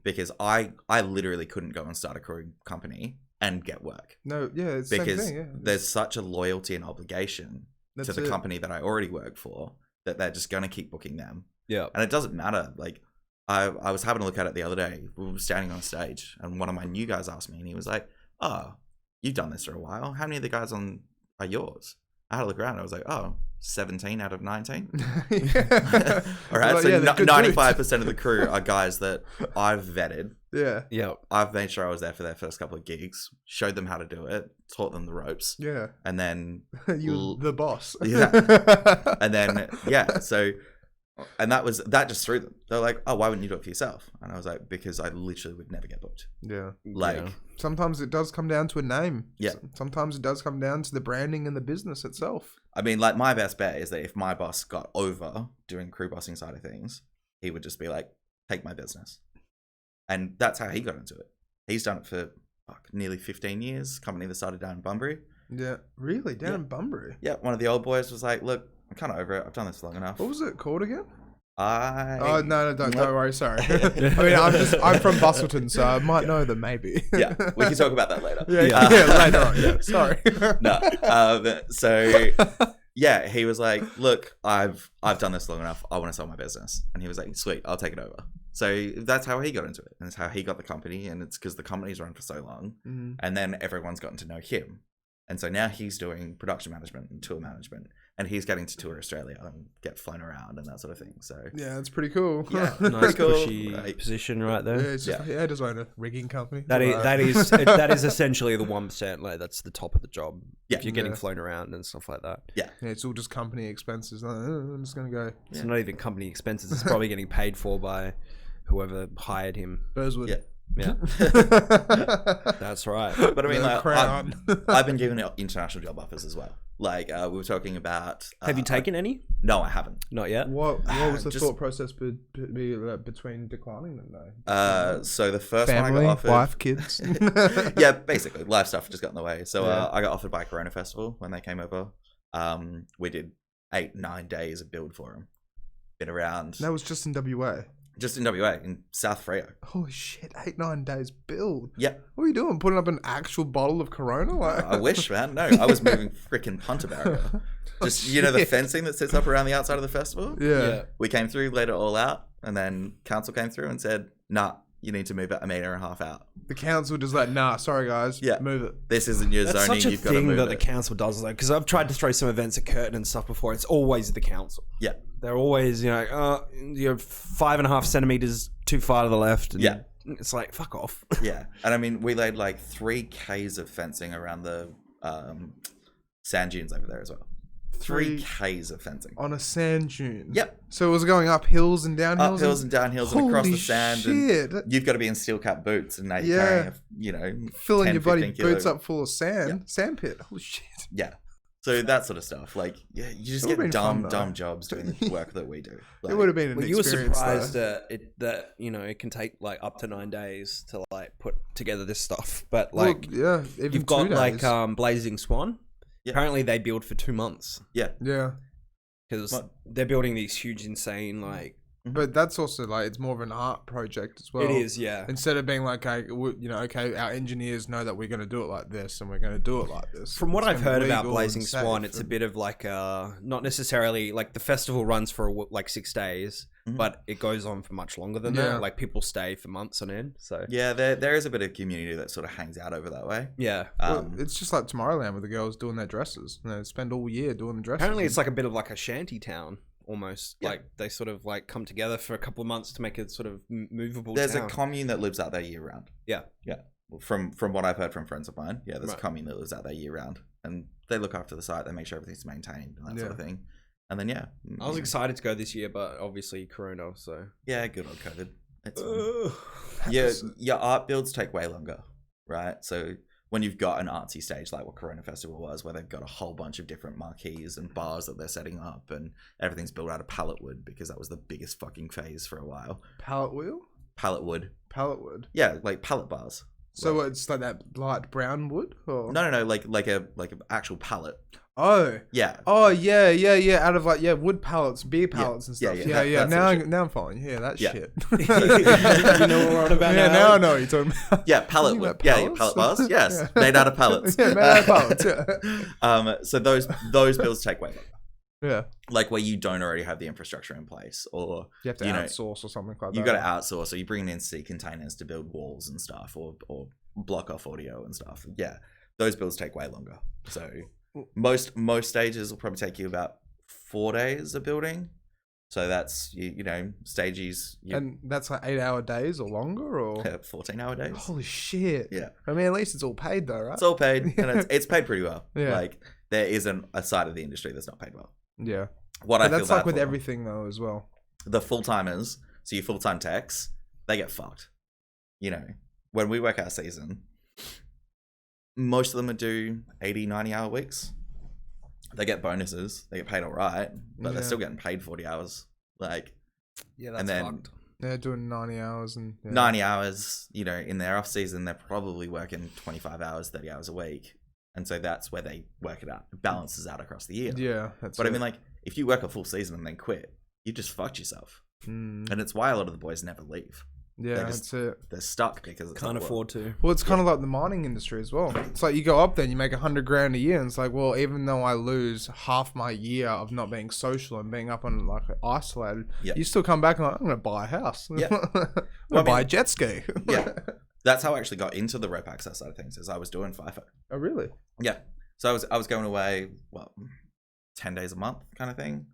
Because I literally couldn't go and start a crew company and get work. No, yeah, it's because the same thing, there's such a loyalty and obligation to the company that I already work for that they're just going to keep booking them. Yeah. And it doesn't matter. Like, I was having a look at it the other day. We were standing on stage and one of my new guys asked me and he was like, oh, you've done this for a while. How many of the guys are yours? I had a look around. I was like, oh, 17 out of 19. Yeah. All right, Like, so yeah, they're good 95% of the crew are guys that I've vetted. Yeah. Yeah. I've made sure I was there for their first couple of gigs, showed them how to do it, taught them the ropes, Yeah. and then You're the boss. Yeah. and then and that just threw them. They're like, oh, why wouldn't you do it for yourself? And I was like, because I literally would never get booked. Yeah. Like, Sometimes it does come down to a name. Yeah. Sometimes it does come down to the branding and the business itself. I mean, like, my best bet is that if my boss got over doing crew bossing side of things, he would just be like, take my business. And that's how he got into it. He's done it for nearly 15 years. Company that started down in Bunbury. Yeah. Really? Down in Bunbury? Yeah. One of the old boys was like, look, I'm kind of over it. I've done this long enough. What was it called again? Oh, no, don't worry. Sorry. I mean, I'm from Bustleton, so I might know them maybe. Yeah. We can talk about that later. Yeah, later on. Yeah, sorry. No. So yeah, he was like, look, I've done this long enough. I want to sell my business. And he was like, sweet, I'll take it over. So that's how he got into it. And that's how he got the company. And it's because the company's run for so long. Mm-hmm. And then everyone's gotten to know him. And so now he's doing production management and tour management. And he's getting to tour Australia and get flown around and that sort of thing. So Yeah, that's pretty cool. yeah, Nice cool. pushy position right there. Yeah, it's just, I just own a rigging company. That is essentially the 1%. Like that's the top of the job. Yeah. If you're getting flown around and stuff like that. Yeah. Yeah, it's all just company expenses. Like, I'm just gonna go It's not even company expenses. It's probably getting paid for by whoever hired him. Burswood. Yeah. Yeah, that's right. But I mean, The like, crown. I've been given international job offers as well. Like, we were talking about. Have you taken any? No, I haven't. Not yet. What was the Just- thought process between declining them though? So the first one Family, I got offered. wife, kids. Yeah, basically, life stuff just got in the way. So Yeah. I got offered by Corona Festival when they came over. We did 8-9 days of build for them. Been around That was just in WA. just in WA in South Freo. Holy shit! 8-9 days build. Yeah, What are you doing? Putting up an actual bottle of Corona? Like, I wish, man. No, I was moving freaking punter barrier. Just the shit. fencing that sits up around the outside of the festival. Yeah. We came through, laid it all out, and then council came through and said, "Nah, you need to move it 1.5 meters out. The council just like, nah, sorry guys. Yeah. Move it. This isn't your That's zoning. such a You've got to thing move that the it." council does, though, because I've tried to throw some events at Curtin and stuff before. It's always the council. Yeah, They're always, you're 5.5 centimeters too far to the left. And Yeah. it's like fuck off. yeah. And I mean, we laid like 3 Ks of fencing around the sand dunes over there as well. 3 Ks of fencing. On a sand dune. Yep. So it was going up hills and down hills. Up hills and down hills and across Holy the sand. shit. And you've got to be in steel cap boots and now you're Yeah. carrying, Filling 10, your bloody 15 kilo- boots up full of sand. Sand pit. Holy shit. Yeah. So that sort of stuff. Like, yeah, you just It would've get been fun, though. dumb jobs doing the work that we do. It would have been an Well, you were experience. surprised though. that it can take like up to 9 days to like put together this stuff. But Well, like yeah, even you've got 2 like days. Blazing Swan. Yeah. Apparently they build for 2 months Yeah. Yeah. because What? they're building these huge, insane like. But that's also like, it's more of an art project as well. It is, yeah. Instead of being like, okay, our engineers know that we're going to do it like this and we're going to do it like this. From what It's I've gonna heard be about legal Blazing and Swan, safe it's a and- bit of like not necessarily like the festival runs for like 6 days, Mhm. but it goes on for much longer than Yeah. that. Like people stay for months on end. So Yeah, there is a bit of community that sort of hangs out over that way. yeah. Well, it's just like Tomorrowland with the girls doing their dresses. They spend all year doing the dresses. Apparently, it's like a bit of like a shanty town almost. Yeah. Like they sort of like come together for a couple of months to make a sort of movable. There's town. a commune that lives out there year round. Yeah. Yeah. From what I've heard from friends of mine, yeah, there's Right. a commune that lives out there year round, and they look after the site. They make sure everything's maintained and that sort of Yeah. thing. And then I was excited to go this year, but obviously Corona. So yeah, good old COVID. It's your art builds take way longer, right? So when you've got an artsy stage like what Corona Festival was, where they've got a whole bunch of different marquees and bars that they're setting up, and everything's built out of pallet wood because that was the biggest fucking phase for a while. pallet wheel? Pallet wood, Pallet wood. yeah, like pallet bars. So Like- it's like that light brown wood? Or? No, like a actual pallet. Oh. Yeah. Oh, yeah. Out of like, wood pallets, beer pallets and Yeah, stuff. yeah, Yeah. that Now, sort of shit. now I'm following. Yeah, that Yeah. shit. you know what we're on about Yeah, now. now I know what you're talking about. Yeah, pallet You wood. meant Yeah, pallets? pallet bars. Yes, Yeah. made out of pallets. Yeah, made out of pallets. Yeah. So those builds take way longer. Yeah. Like where you don't already have the infrastructure in place, or You have to You know, outsource or something like that. you got to outsource, or you bring in sea containers to build walls and stuff, or block off audio and stuff. Yeah, those builds take way longer. So Most stages will probably take you about 4 days of building. So that's you know stages. And that's like 8-hour days or longer, or 14-hour days. Holy shit! Yeah. I mean, at least it's all paid though, right? It's all paid, and it's paid pretty well. Yeah. Like there isn't a side of the industry that's not paid well. Yeah. What But I feel that's like bad with for, everything though as well. the full-timers, so your full-time techs, they get fucked. You know, when we work our season, most of them are do 80, 90-hour weeks. They get bonuses. They get paid all right, but they're still getting paid 40 hours. Like, Yeah, that's and then fucked. They're doing 90 hours and 90 hours, you know, in their off season, they're probably working 25 hours, 30 hours a week. And so that's where they work it out. It balances out across the year. Yeah, that's. But I mean, like, if you work a full season and then quit, you just fucked yourself. And it's why a lot of the boys never leave. Yeah, They're just- that's it. They're stuck because it's Can't not work. afford to. Well, it's kind of like the mining industry as well. It's like you go up there and you make $100,000 a year, and it's like, well, even though I lose half my year of not being social and being up on like isolated, Yeah. you still come back and like, I'm gonna buy a house. Yeah. I'm gonna buy a jet ski. Yeah. That's how I actually got into the rope access side of things, is I was doing FIFO. Oh, really? Yeah. So I was going away, 10 days a month kind of thing,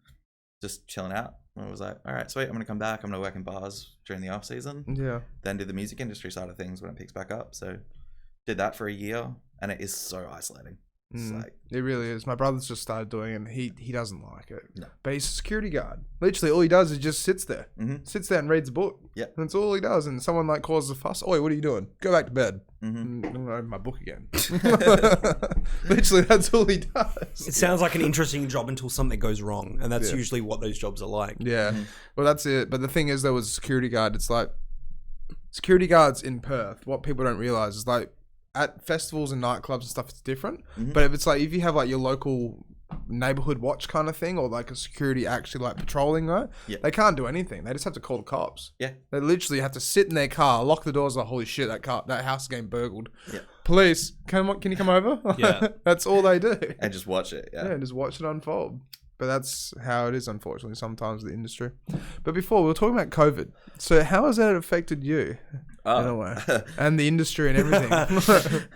just chilling out. And I was like, all right, sweet. I'm going to come back. I'm going to work in bars during the off season. Yeah. Then do the music industry side of things when it picks back up. So did that for a year, and it is so isolating. It's like, It really is. My brother's just started doing it, and he doesn't like it. No. But he's a security guard. Literally, all he does is just sits there. Sits there and reads a book. Yeah. And that's all he does. And someone like causes a fuss. Oi, what are you doing? Go back to bed. mm-hmm. I'm gonna open my book again. Literally, that's all he does. It sounds like an interesting job until something goes wrong, and that's Yeah. usually what those jobs are like. Yeah. Well, that's it. But the thing is, though, as a security guard, it's like security guards in Perth. What people don't realize is like at festivals and nightclubs and stuff, it's different. But if it's like if you have like your local neighborhood watch kind of thing, or like a security actually like patrolling, right? Yeah. They can't do anything. They just have to call the cops. Yeah. They literally have to sit in their car, lock the doors, like holy shit, that house is getting burgled. Yeah. Police, can you come over? Yeah. That's all they do. And just watch it. Yeah, Yeah. and just watch it unfold. But that's how it is, unfortunately, sometimes with the industry. But before, we were talking about COVID. So how has that affected you, in a way? And the industry and everything?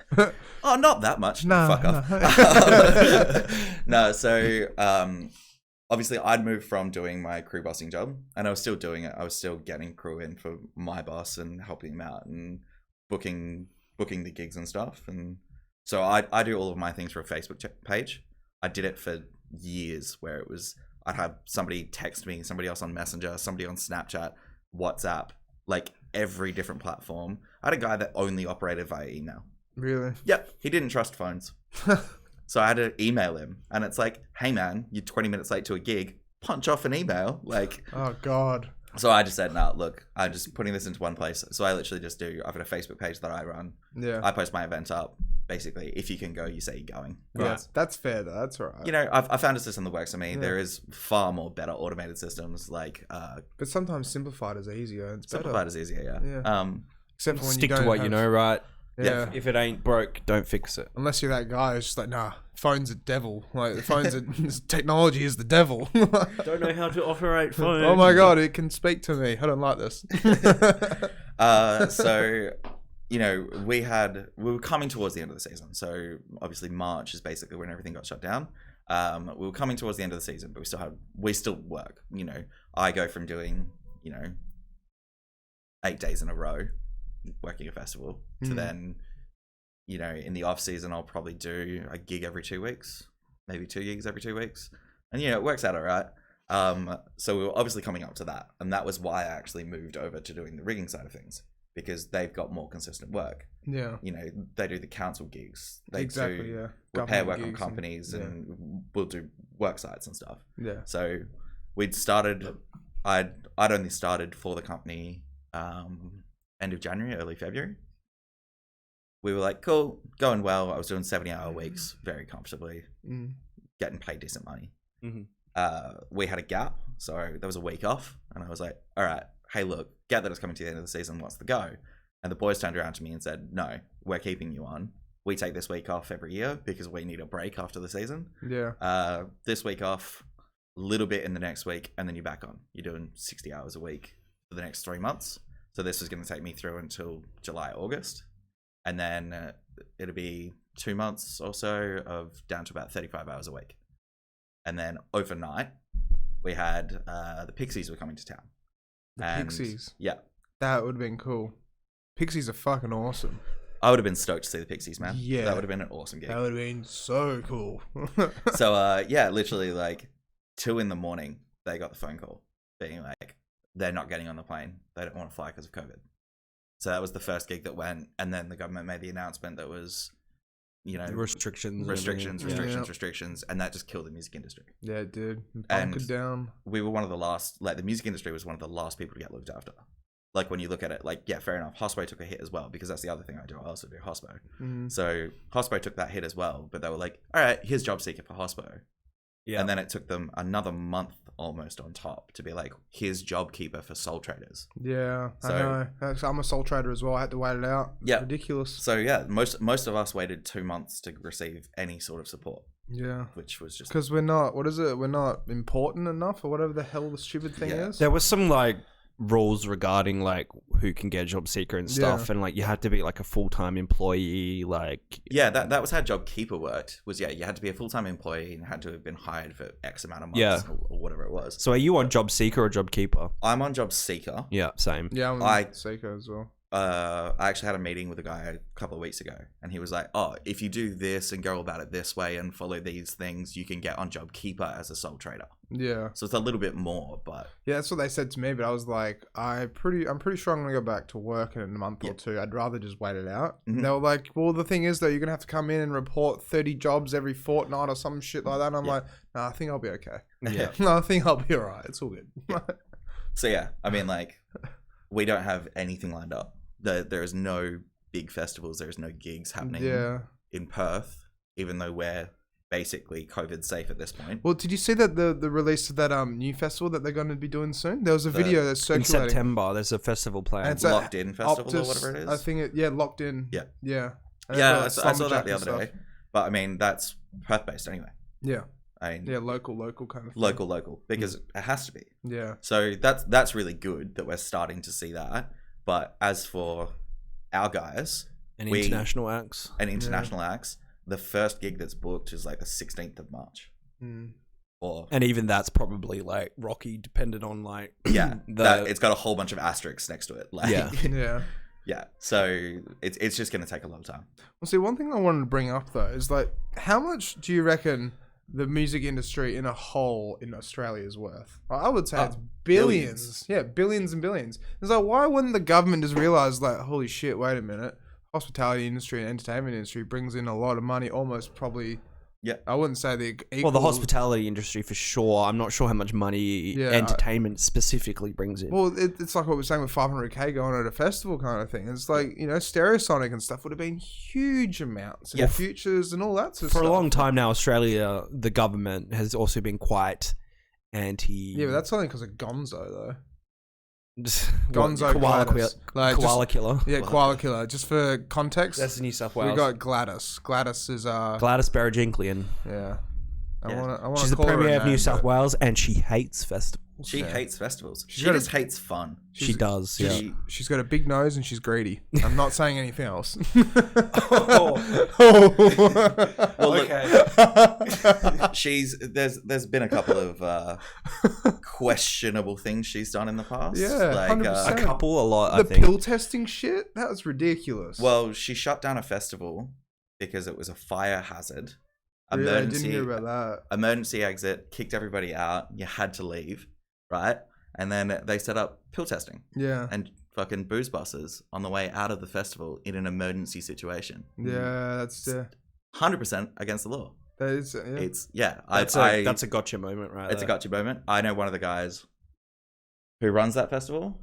Oh, not that much. No, Fuck off. No, so obviously I'd moved from doing my crew bossing job, and I was still doing it. I was still getting crew in for my boss and helping him out and booking the gigs and stuff. And so I do all of my things for a Facebook page. I did it for years, where it was I'd have somebody text me, somebody else on Messenger, somebody on Snapchat, WhatsApp, like every different platform. I had a guy that only operated via email. Really? Yep, he didn't trust phones. So I had to email him, and it's like, hey man, you're 20 minutes late to a gig, punch off an email. Like, Oh, God. so I just said, no, look, I'm just putting this into one place. So I literally just I've got a Facebook page that I run. Yeah. I post my events up. Basically, if you can go, you say you're going. Yeah, that's fair, though. That's all right. You know, I found a system that works for me. There is far more better automated systems, like But sometimes simplified is easier. It's better. Simplified is easier, yeah. Yeah. Except for when Stick you to don't what have, you know, right? Yeah. If it ain't broke, don't fix it. Unless you're that guy who's just like, nah, phone's a devil. Like, the phone's technology is the devil. Don't know how to operate phones. Oh my God, it can speak to me. I don't like this. So, you know, we were coming towards the end of the season. So obviously March is basically when everything got shut down. We were coming towards the end of the season, but we still work. You know, I go from doing, 8 days in a row working a festival to then, in the off season, I'll probably do a gig every 2 weeks, maybe 2 gigs every 2 weeks. And, it works out all right. So we were obviously coming up to that. And that was why I actually moved over to doing the rigging side of things, because they've got more consistent work. Yeah. They do the council gigs. They Exactly, do yeah. repair Government work on gigs companies and- and we'll do work sites and stuff. Yeah. So we'd started, I'd only started for the company end of January, early February. We were like, cool, going well. I was doing 70-hour weeks very comfortably, getting paid decent money. We had a gap, so there was a week off, and I was like, all right, hey, look, get that it's coming to the end of the season, what's the go? And the boys turned around to me and said, no, we're keeping you on. We take this week off every year because we need a break after the season. Yeah. This week off, a little bit in the next week, and then you're back on. You're doing 60 hours a week for the next 3 months. So this was going to take me through until July, August. And then it'll be 2 months or so of down to about 35 hours a week. And then overnight, we had the Pixies were coming to town. Pixies? Yeah. That would have been cool. Pixies are fucking awesome. I would have been stoked to see the Pixies, man. Yeah. That would have been an awesome gig. That would have been so cool. So, yeah, literally like 2 a.m, they got the phone call being like, they're not getting on the plane. They don't want to fly because of COVID. So that was the first gig that went. And then the government made the announcement that was, you know, restrictions. And that just killed the music industry. Yeah, it did. And Bunkered down. We were one of the last, like the music industry was one of the last people to get looked after. Like when you look at it, like, yeah, fair enough. Hospo took a hit as well, because that's the other thing I do. I also do Hospo. So Hospo took that hit as well, but they were like, all right, here's job seeker for Hospo. Yeah. And then it took them another month almost on top to be like, here's job keeper for Soul Traders. Yeah, so, I know. I'm a Soul Trader as well. I had to wait it out. Yeah. Ridiculous. So yeah, most of us waited 2 months to receive any sort of support. Yeah. Which was just... Because we're not, what is it? We're not important enough or whatever the hell the stupid thing is. There was some like rules regarding like who can get job seeker and stuff, and like you had to be like a full-time employee, like that was how job keeper worked. Was you had to be a full-time employee and had to have been hired for X amount of months or whatever it was. So are you on job seeker or job keeper? I'm on job seeker. Yeah, same. Yeah, I'm on seeker as well. I actually had a meeting with a guy a couple of weeks ago, and he was like, oh, if you do this and go about it this way and follow these things, you can get on job keeper as a sole trader. Yeah. So it's a little bit more, but yeah, that's what they said to me, but I was like, I'm pretty sure I'm gonna go back to work in a month or two. I'd rather just wait it out. They were like, well, the thing is though, you're gonna have to come in and report 30 jobs every fortnight or some shit like that. And I'm like, nah, I think I'll be okay. Yeah. No, I think I'll be alright. It's all good. So yeah, I mean, like, we don't have anything lined up. There is no big festivals. There is no gigs happening in Perth, even though we're basically COVID safe at this point. Well, did you see that the release of that new festival that they're going to be doing soon? There was a video that's circulating. In September, there's a festival planned. It's Locked In Festival Optus, or whatever it is. I think Locked In. Yeah. Yeah. Yeah, I saw that the other day. But I mean, that's Perth based anyway. Yeah. I mean, yeah, local kind of thing. Local, because it has to be. Yeah. So that's really good that we're starting to see that. But as for our guys, international acts, the first gig that's booked is like the 16th of March. And even that's probably like rocky, dependent on like it's got a whole bunch of asterisks next to it. Like, yeah. So it's just going to take a long time. Well, see, one thing I wanted to bring up though is like, how much do you reckon the music industry in a whole in Australia is worth? I would say it's billions. Yeah, billions and billions. It's like, why wouldn't the government just realize, like, holy shit, wait a minute, hospitality industry and entertainment industry brings in a lot of money, almost probably. Yeah, I wouldn't say the equal. Well, the hospitality industry for sure. I'm not sure how much money entertainment specifically brings in. Well, it's like what we're saying with 500K going at a festival kind of thing. It's like, you know, Stereosonic and stuff would have been huge amounts. And futures and all that sort of stuff. For a long time now, Australia, the government has also been quite anti. Yeah, but that's only because of Gonzo, though. Gonzo Koala Killer. Yeah, Koala Killer. Just for context, that's New South Wales. We got Gladys. Gladys is Gladys Berejiklian. Yeah. I want. She's the Premier of New South Wales, and she hates festivals. She hates festivals. She just hates fun. She does. Yeah. She's got a big nose and she's greedy. I'm not saying anything else. Well, look, there's been a couple of questionable things she's done in the past. Yeah, like 100%. A lot. The pill testing shit, that was ridiculous. Well, she shut down a festival because it was a fire hazard. Yeah, I didn't hear about that. Emergency exit, kicked everybody out. You had to leave, right? And then they set up pill testing. Yeah. And fucking booze buses on the way out of the festival in an emergency situation. Yeah, that's 100% against the law. That is, that's a gotcha moment, right? It's a gotcha moment. I know one of the guys who runs that festival.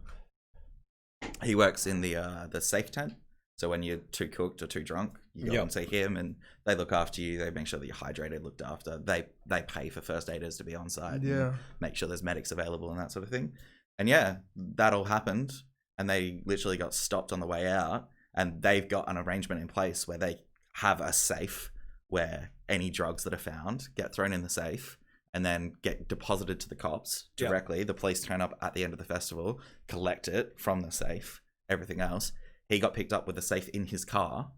He works in the safe tent. So when you're too cooked or too drunk, you go and see him, and they look after you. They make sure that you're hydrated, looked after. They pay for first aiders to be on site. Yeah. Make sure there's medics available and that sort of thing. And yeah, that all happened, and they literally got stopped on the way out. And they've got an arrangement in place where they have a safe where any drugs that are found get thrown in the safe and then get deposited to the cops directly. The police turn up at the end of the festival, collect it from the safe, everything else. He got picked up with the safe in his car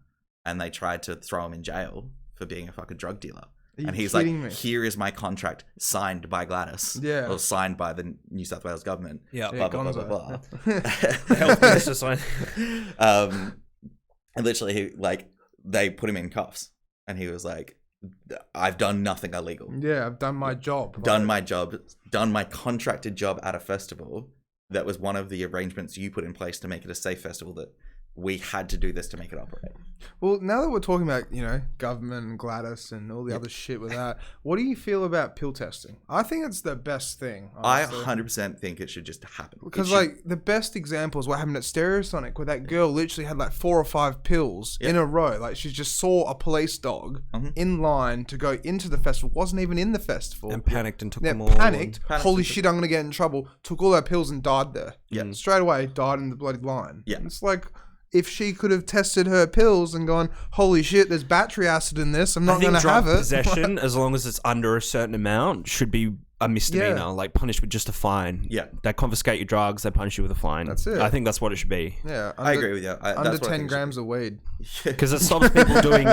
and they tried to throw him in jail for being a fucking drug dealer. Are you And he's like, kidding me? here is my contract signed by Gladys. Yeah. Or signed by the New South Wales government. Yeah. Blah, blah, blah, blah, blah. The health minister signed. And literally, they put him in cuffs. And he was like, I've done nothing illegal. Yeah, I've done my job. Done my job. Done my contracted job at a festival. That was one of the arrangements you put in place to make it a safe festival, that we had to do this to make it operate. Well, now that we're talking about, government and Gladys and all the other shit with that, what do you feel about pill testing? I think it's the best thing. Honestly. I 100% think it should just happen. Because, the best example is what happened at Stereosonic, where that girl literally had, 4 or 5 pills in a row. Like, she just saw a police dog in line to go into the festival, wasn't even in the festival. And panicked and took them all. Panicked. Holy shit, I'm going to get in trouble. Took all her pills and died there. Yeah. Straight away, died in the bloody line. Yeah. And it's like, if she could have tested her pills and gone, holy shit, there's battery acid in this, I'm not going to have it. Possession, as long as it's under a certain amount, should be a misdemeanor, punished with just a fine. Yeah. They confiscate your drugs, they punish you with a fine. That's it. I think that's what it should be. Yeah. I agree with you. Under 10 grams of weed. Because it stops people doing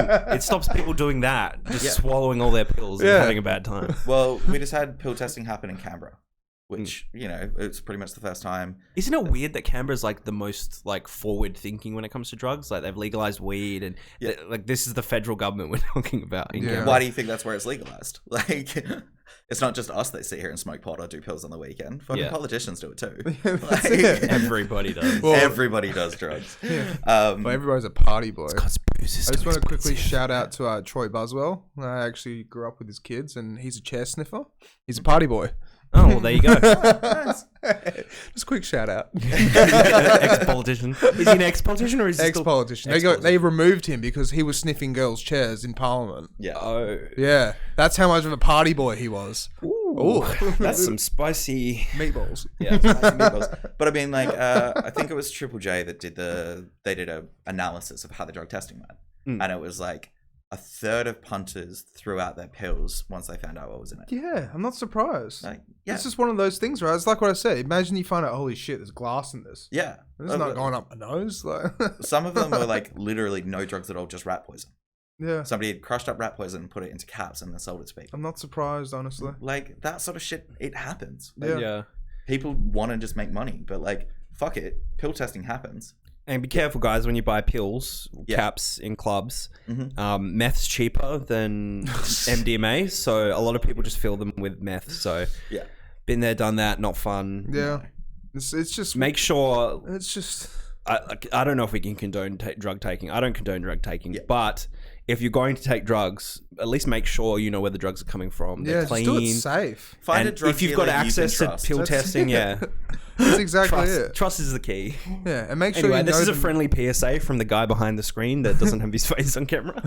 that, just swallowing all their pills and having a bad time. Well, we just had pill testing happen in Canberra, which, it's pretty much the first time. Isn't it weird that Canberra's the most forward thinking when it comes to drugs? They've legalized weed and this is the federal government we're talking about in Canberra. Why do you think that's where it's legalized? It's not just us that sit here and smoke pot or do pills on the weekend. Fucking politicians do it too. Everybody does. Well, everybody does drugs. But everybody's a party boy. It's I just want to quickly shout out to Troy Buswell. I actually grew up with his kids, and he's a chair sniffer. He's a party boy. Oh, well, there you go. Just a quick shout out. Ex-politician. Is he an ex-politician or is he ex-politician? They removed him because he was sniffing girls' chairs in Parliament. Yeah. Oh. Yeah. That's how much of a party boy he was. Ooh. That's some spicy meatballs. Yeah, spicy meatballs. But I mean, I think it was Triple J that did a analysis of how the drug testing went. And it was a third of punters threw out their pills once they found out what was in it. Yeah, I'm not surprised. It's just one of those things, right? It's like what I said. Imagine you find out, holy shit, there's glass in this. Yeah. It's not going up my nose. Some of them were literally no drugs at all, just rat poison. Yeah. Somebody had crushed up rat poison and put it into caps and then sold it to people. I'm not surprised, honestly. That sort of shit, it happens. Yeah. People want to just make money, but fuck it. Pill testing happens. And be careful, guys, when you buy pills, caps in clubs. Meth's cheaper than MDMA, so a lot of people just fill them with meth. So, been there, done that, not fun. Yeah. It's just... Make sure... It's just... I don't know if we can condone drug taking. I don't condone drug taking, but if you're going to take drugs, at least make sure you know where the drugs are coming from. They're clean. Just do it safe. Find a drug if you've got access to pill testing, That's exactly it. Trust is the key. Yeah, and make sure anyway, you know this is a friendly PSA from the guy behind the screen that doesn't have his face on camera.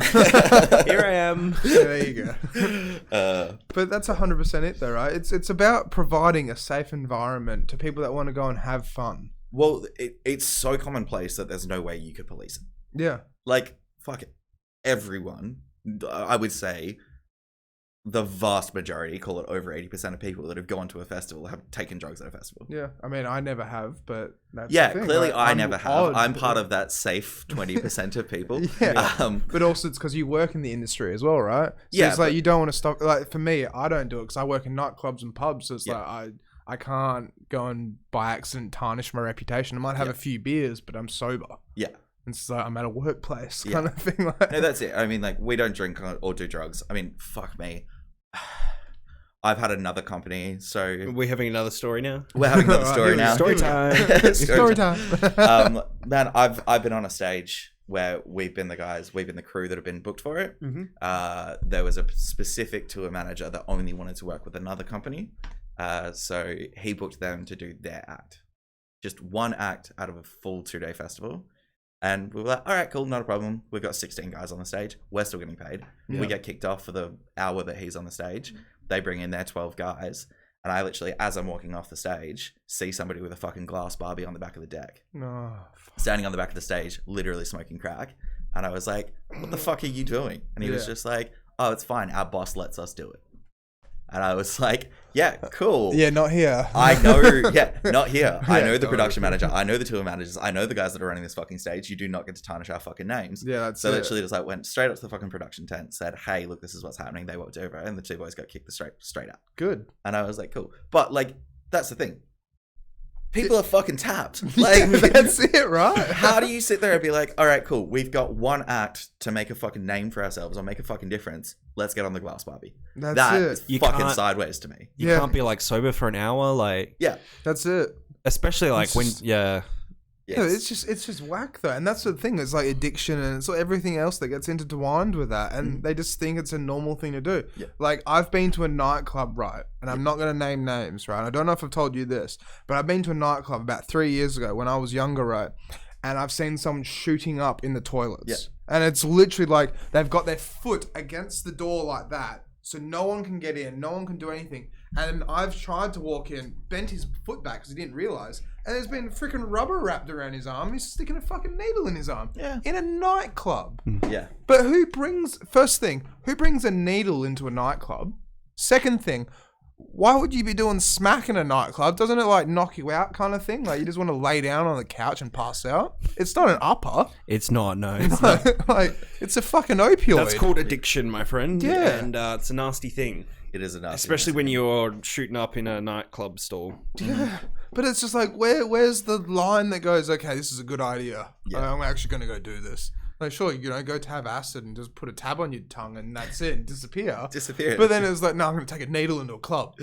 Here I am. Yeah, there you go. But that's 100% it, though, right? It's about providing a safe environment to people that want to go and have fun. Well, it's so commonplace that there's no way you could police it. Yeah. Fuck it. Everyone, I would say, the vast majority, call it over 80% of people that have gone to a festival have taken drugs at a festival. Yeah, I mean, I never have, but that's the the thing. Clearly I'm never have. odd. I'm part of that safe 20% of people. Yeah, but also it's because you work in the industry as well, right? So it's you don't want to stop. For me, I don't do it because I work in nightclubs and pubs, so it's I can't go and by accident tarnish my reputation. I might have a few beers, but I'm sober. Yeah. And so I'm at a workplace kind of thing. No, that's it. I mean, we don't drink or do drugs. I mean, fuck me. I've had another company, so... We're having another story now? We're having another story now. Story time. Story time. Man, I've been on a stage where we've been the crew that have been booked for it. There was a specific tour manager that only wanted to work with another company. So he booked them to do their act. Just one act out of a full 2-day festival. And we were like, all right, cool, not a problem. We've got 16 guys on the stage. We're still getting paid. Yeah. We get kicked off for the hour that he's on the stage. They bring in their 12 guys. And I literally, as I'm walking off the stage, see somebody with a fucking glass Barbie on the back of the deck. Standing on the back of the stage, literally smoking crack. And I was like, what the fuck are you doing? And he was just like, oh, it's fine. Our boss lets us do it. And I was like, yeah, cool. Yeah, not here. I know, yeah, not here. I Yeah, know the don't production worry. manager. I know the tour managers. I know the guys that are running this fucking stage. You do not get to tarnish our fucking names. Yeah, that's So it. literally just like went straight up to the fucking production tent, said, hey, look, this is what's happening. They walked over and the two boys got kicked straight out. Good. And I was like, cool. But like, that's the thing. People are fucking tapped. Like, That's it, right? how do you sit there and be like, all right, cool. We've got one act to make a fucking name for ourselves or make a fucking difference. Let's get on the glass, Barbie. That's That's it. You fucking can't- sideways to me. You Yeah. can't be like sober for an hour, like Yeah. That's it. especially like It's when just- yeah. Yeah, it's just whack though, and that's the thing. It's like addiction, and it's like everything else that gets intertwined with that, and they just think it's a normal thing to do. Yeah. Like I've been to a nightclub, right, and I'm not gonna name names, right. I don't know if I've told you this, but I've been to a nightclub about 3 years ago when I was younger, right, and I've seen someone shooting up in the toilets, Yeah. and it's literally like they've got their foot against the door like that, so no one can get in, no one can do anything. And I've tried to walk in, bent his foot back because he didn't realize. And there's been freaking rubber wrapped around his arm. He's sticking a fucking needle in his arm. Yeah. In a nightclub. Yeah. But first thing, who brings a needle into a nightclub? Second thing, why would you be doing smack in a nightclub? Doesn't it like knock you out kind of thing? Like you just want to lay down on the couch and pass out? It's not an upper. It's not, no. It's not. Like, it's a fucking opioid. That's called addiction, my friend. Yeah. And it's a nasty thing. It is a nasty. Especially when you're shooting up in a nightclub stall. Yeah, but it's just like where's the line that goes, okay, this is a good idea. Yeah. I'm actually going to go do this. Like, sure, go tab acid and just put a tab on your tongue and that's it, and disappear. Disappear. But then it's like, no, I'm going to take a needle into a club.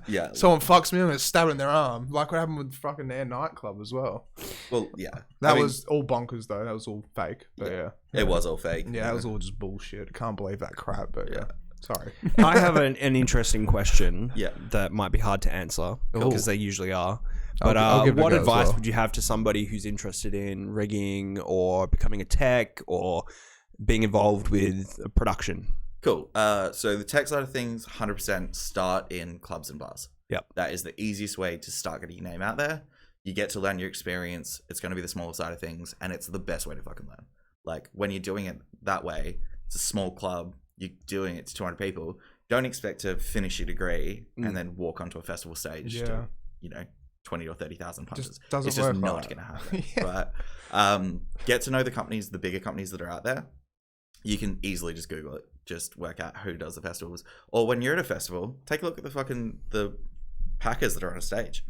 Yeah. Someone fucks me, I'm going to stab it in their arm. Like what happened with fucking their nightclub as well. Well, yeah. That I mean, was all bonkers though. That was all fake. But yeah. It was all fake. Yeah, that was all just bullshit. I can't believe that crap, but yeah. Sorry. I have an interesting question Yeah. that might be hard to answer because they usually are. But I'll give it a what go as advice well. would you have to somebody who's interested in rigging or becoming a tech or being involved with production? Cool. So the tech side of things, 100% start in clubs and bars. Yep. That is the easiest way to start getting your name out there. You get to learn your experience. It's going to be the smaller side of things, and it's the best way to fucking learn. Like when you're doing it that way, it's a small club. You're doing it to 200 people. Don't expect to finish your degree and then walk onto a festival stage to, 20 or 30,000 punches. Just doesn't It's just work not right. going to happen. Yeah. Right? Get to know the companies, the bigger companies that are out there. You can easily just Google it. Just work out who does the festivals. Or when you're at a festival, take a look at the packers that are on a stage.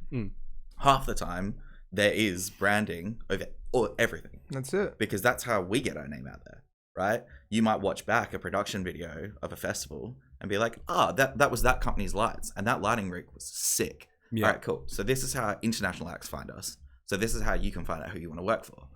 Half the time, there is branding over everything. That's it. Because that's how we get our name out there, right? You might watch back a production video of a festival and be like, that was that company's lights, and that lighting rig was sick. Yeah. All right, cool. So this is how international acts find us. So this is how you can find out who you want to work for.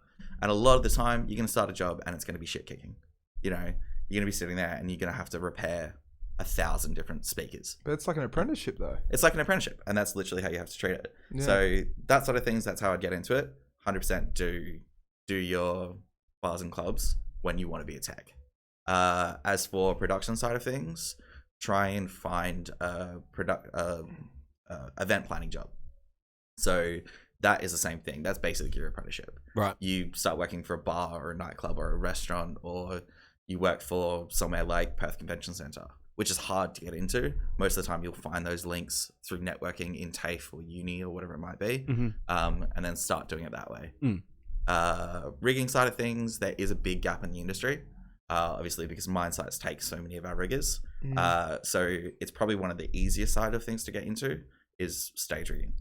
And a lot of the time, you're going to start a job and it's going to be shit kicking. You're going to be sitting there and you're going to have to repair 1,000 different speakers. But it's like an apprenticeship though. It's like an apprenticeship, and that's literally how you have to treat it. Yeah. So that sort of things, that's how I'd get into it. 100% do your bars and clubs when you want to be a tech. As for production side of things, try and find a event planning job. So that is the same thing. That's basically your apprenticeship. Right. You start working for a bar or a nightclub or a restaurant, or you work for somewhere like Perth Convention Centre, which is hard to get into. Most of the time you'll find those links through networking in TAFE or uni or whatever it might be, and then start doing it that way. Rigging side of things, there is a big gap in the industry, obviously because mine sites take so many of our riggers. So it's probably one of the easiest side of things to get into is stage rigging.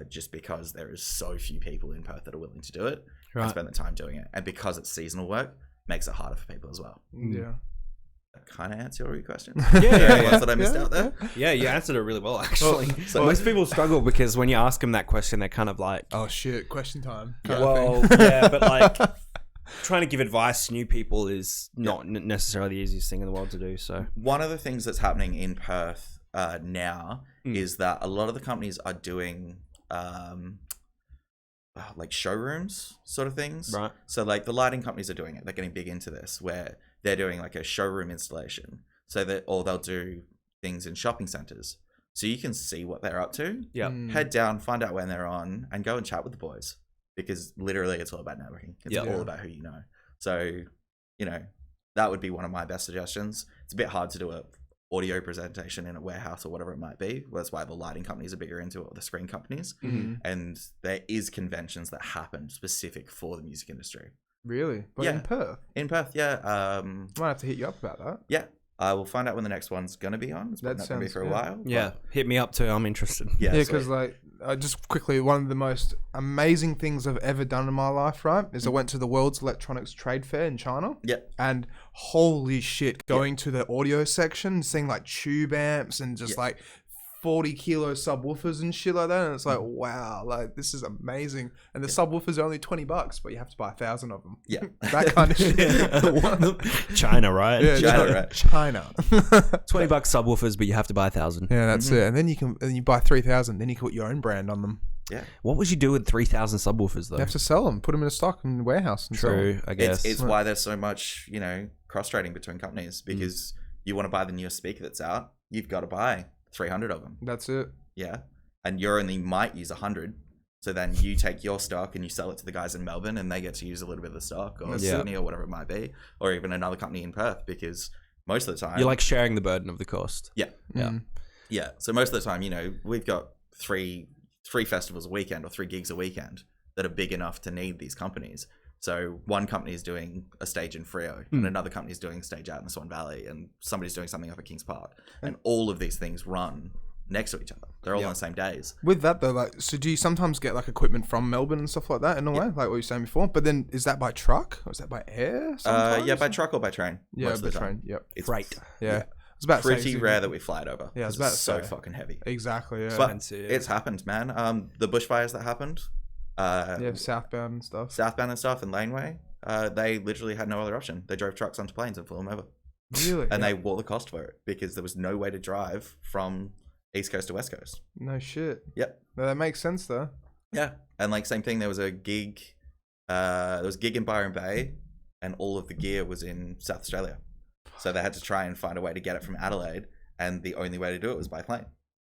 Just because there is so few people in Perth that are willing to do it and spend the time doing it. And because it's seasonal work, makes it harder for people as well. Yeah. That kind of answer all your questions? Yeah. Ones that I missed out there? Yeah, you answered it really well, actually. so- Most people struggle because when you ask them that question, they're kind of like, Oh shit! Question time. yeah, but like trying to give advice to new people is not necessarily the easiest thing in the world to do. So One of the things that's happening in Perth now is that a lot of the companies are doing like showrooms sort of things. Right. So like the lighting companies are doing it. They're getting big into this where they're doing like a showroom installation. So that, or they'll do things in shopping centers. So you can see what they're up to. yeah, Head down, find out when they're on, and go and chat with the boys. Because literally it's all about networking. It's all about who you know. So, that would be one of my best suggestions. It's a bit hard to do it audio presentation in a warehouse or whatever it might be. Well, that's why the lighting companies are bigger into it, or the screen companies. And there is conventions that happen specific for the music industry. Really? But Yeah. in Perth? In Perth, yeah. Might have to hit you up about that. Yeah. I will find out when the next one's going to be on. It's That not going to be sounds- for a yeah. while. Yeah, hit me up too. I'm interested. Yeah, Yeah, sweet. because like just quickly, one of the most amazing things I've ever done in my life, right, is I went to the World's Electronics Trade Fair in China. Yeah. And holy shit, going to the audio section, seeing like tube amps and just like 40-kilo subwoofers and shit like that, and it's like, wow, like this is amazing. And the subwoofers are only $20, but you have to buy 1,000 of them. Yeah. That kind of shit. China, right? Yeah, China, right? China. $20 subwoofers, but you have to buy 1,000. Yeah, that's it. And then you buy 3,000, then you can put your own brand on them. Yeah. What would you do with 3,000 subwoofers though? You have to sell them, put them in a stock in the warehouse. And sell 'em. True, I guess. It's why there's so much, cross trading between companies, because you want to buy the newest speaker that's out, you've got to buy 300 of them. That's it. Yeah. And you only might use 100. So then you take your stock and you sell it to the guys in Melbourne, and they get to use a little bit of the stock, or Sydney, or whatever it might be, or even another company in Perth, because most of the time You're like sharing the burden of the cost. Yeah. Yeah. Yeah. So most of the time, we've got three festivals a weekend or 3 gigs a weekend that are big enough to need these companies. So one company is doing a stage in Freo, and another company is doing a stage out in the Swan Valley, and somebody's doing something up at Kings Park, and all of these things run next to each other. They're all on the same days. With that though, like, so do you sometimes get like equipment from Melbourne and stuff like that in a way, like what you were saying before? But then is that by truck or is that by air? Sometimes? Yeah, by truck or by train. Yeah, most by of the time. train. Yep. It's Freight. Yeah. It's about pretty rare that we fly it over. Yeah, I was It's about to so say. fucking heavy. Exactly. Yeah. But Expensive. it's happened, man. The bushfires that happened, Yeah, southbound and stuff. southbound and stuff, and laneway, they literally had no other option. They drove trucks onto planes and flew them over. Really? And they wore the cost for it because there was no way to drive from East Coast to West Coast. No shit. Yep. No, that makes sense though. Yeah. And like same thing, there was a gig in Byron Bay, and all of the gear was in South Australia. So they had to try and find a way to get it from Adelaide, and the only way to do it was by plane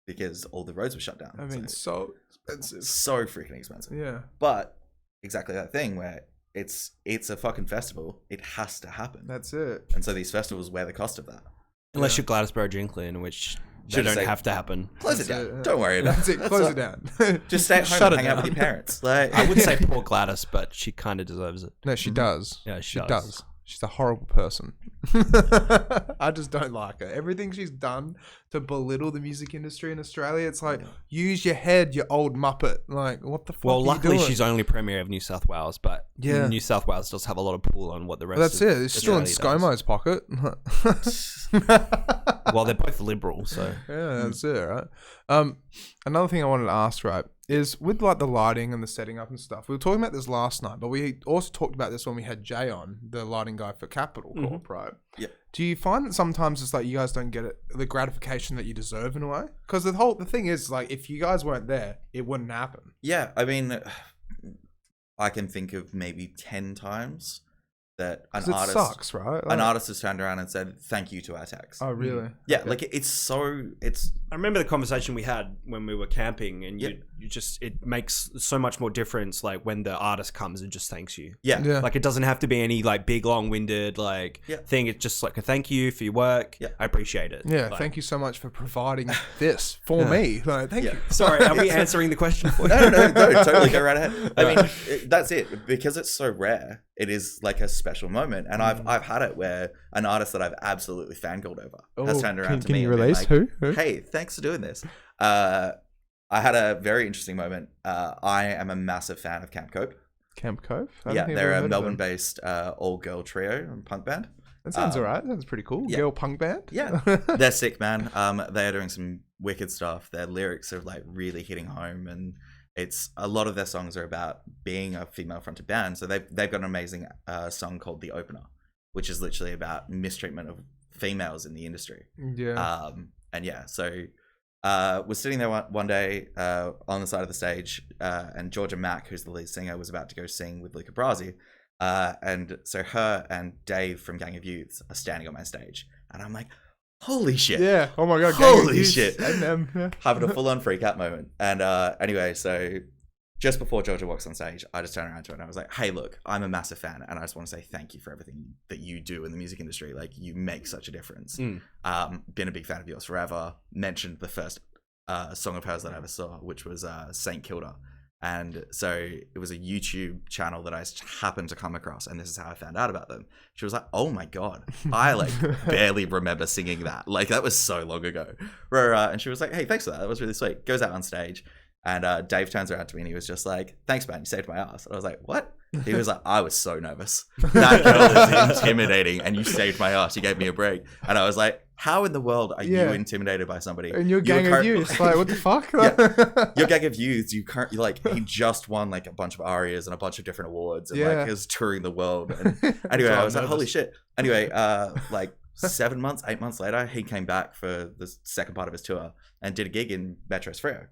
because all the roads were shut down. I mean, so expensive. so freaking expensive. Yeah. But exactly that thing where it's a fucking festival, it has to happen. That's it. And so these festivals wear the cost of that. Unless you're Gladysboro Jinkling, in which they Should don't say- have to happen. Close it That's down. it, Don't worry about That's it. Close it down. Just stay at home Shut and it hang out with down. your parents. Like I would say poor Gladys, but she kind of deserves it. No, she does. Yeah, She she does. does. She's a horrible person. I just don't like her. Everything she's done to belittle the music industry in Australia, it's like, use your head, you old muppet. Like, what the fuck Well, are luckily you doing? she's only Premier of New South Wales, but Yeah. New South Wales does have a lot of pull on what the rest That's of it. It's still in Australia ScoMo's pocket. does. Well, they're both liberal, so Yeah, that's it, right? Another thing I wanted to ask, right, is with like the lighting and the setting up and stuff. We were talking about this last night, but we also talked about this when we had Jay on, the lighting guy for Capital Corp, right? Yeah. Do you find that sometimes it's like you guys don't get the gratification that you deserve in a way? Because the thing is, like, if you guys weren't there, it wouldn't happen. yeah, I mean, I can think of maybe 10 times that an 'Cause it artist sucks, right? an Like- artist has turned around and said thank you to our techs. Oh, really? Yeah, Okay. like it's I remember the conversation we had when we were camping, and Yep. you just, it makes so much more difference like when the artist comes and just thanks you. yeah. Yeah. Like it doesn't have to be any like big long-winded like Yeah. thing. It's just like a thank you for your work. Yeah. I appreciate it. Yeah, Like, thank you so much for providing this for me. Like, thank Yeah. you. Sorry, are we answering the question for you? No, totally go right ahead. I mean, that's it. Because it's so rare, it is like a special moment. And I've had it where an artist that I've absolutely fangirled over has turned around to can me you and been release like, who? hey, thanks for doing this. I had a very interesting moment. I am a massive fan of Camp Cope. Camp Cove? I don't Yeah, think I've they're ever a heard of them. Melbourne-based all-girl trio and punk band. That sounds alright. That sounds pretty cool. yeah. Girl punk band. Yeah, they're sick, man. They are doing some wicked stuff. Their lyrics are like really hitting home, and it's a lot of their songs are about being a female-fronted band. So they've got an amazing song called "The Opener," which is literally about mistreatment of females in the industry. Yeah. And yeah, so was sitting there one day on the side of the stage, and Georgia Mack, who's the lead singer, was about to go sing with Luca Brasi. And so her and Dave from Gang of Youths are standing on my stage, and I'm like, holy shit. Yeah. Oh my god. Holy Gang of Youth. shit. Amen. Yeah. Having a full-on freak out moment. And anyway, so just before Georgia walks on stage, I just turned around to her and I was like, hey, look, I'm a massive fan and I just want to say thank you for everything that you do in the music industry. Like, you make such a difference. Been a big fan of yours forever. Mentioned the first song of hers that I ever saw, which was Saint Kilda. And so it was a YouTube channel that I happened to come across, and this is how I found out about them. She was like, oh my God, I like barely remember singing that. Like, that was so long ago. And she was like, hey, thanks for that. That was really sweet. Goes out on stage. And Dave turns around to me and he was just like, thanks, man, you saved my ass. And I was like, what? He was like, I was so nervous. That girl is intimidating and you saved my ass. You gave me a break. And I was like, how in the world are you intimidated by somebody? And your gang of youths, like, what the fuck? Your gang of youths, you like, he just won like a bunch of arias and a bunch of different awards and like he was touring the world. And anyway, I was like, holy shit. Anyway, like 8 months later, he came back for the second part of his tour and did a gig in Metro's Freo.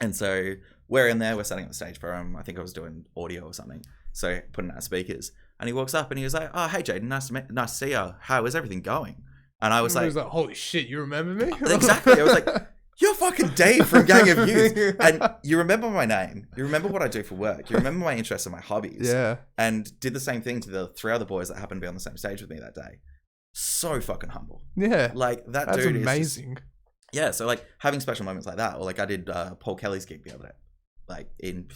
And so we're in there, we're setting up the stage for him. I think I was doing audio or something. So putting out speakers. And he walks up and he was like, oh, hey, Jayden, nice to see you. How is everything going? And I was like, holy shit, you remember me? Exactly. I was like, you're fucking Dave from Gang of Youth. And you remember my name. You remember what I do for work. You remember my interests and my hobbies. Yeah. And did the same thing to the 3 other boys that happened to be on the same stage with me that day. So fucking humble. Yeah. Like, That's dude amazing. is just, yeah, so like having special moments like that, or like I did Paul Kelly's gig the other day, like in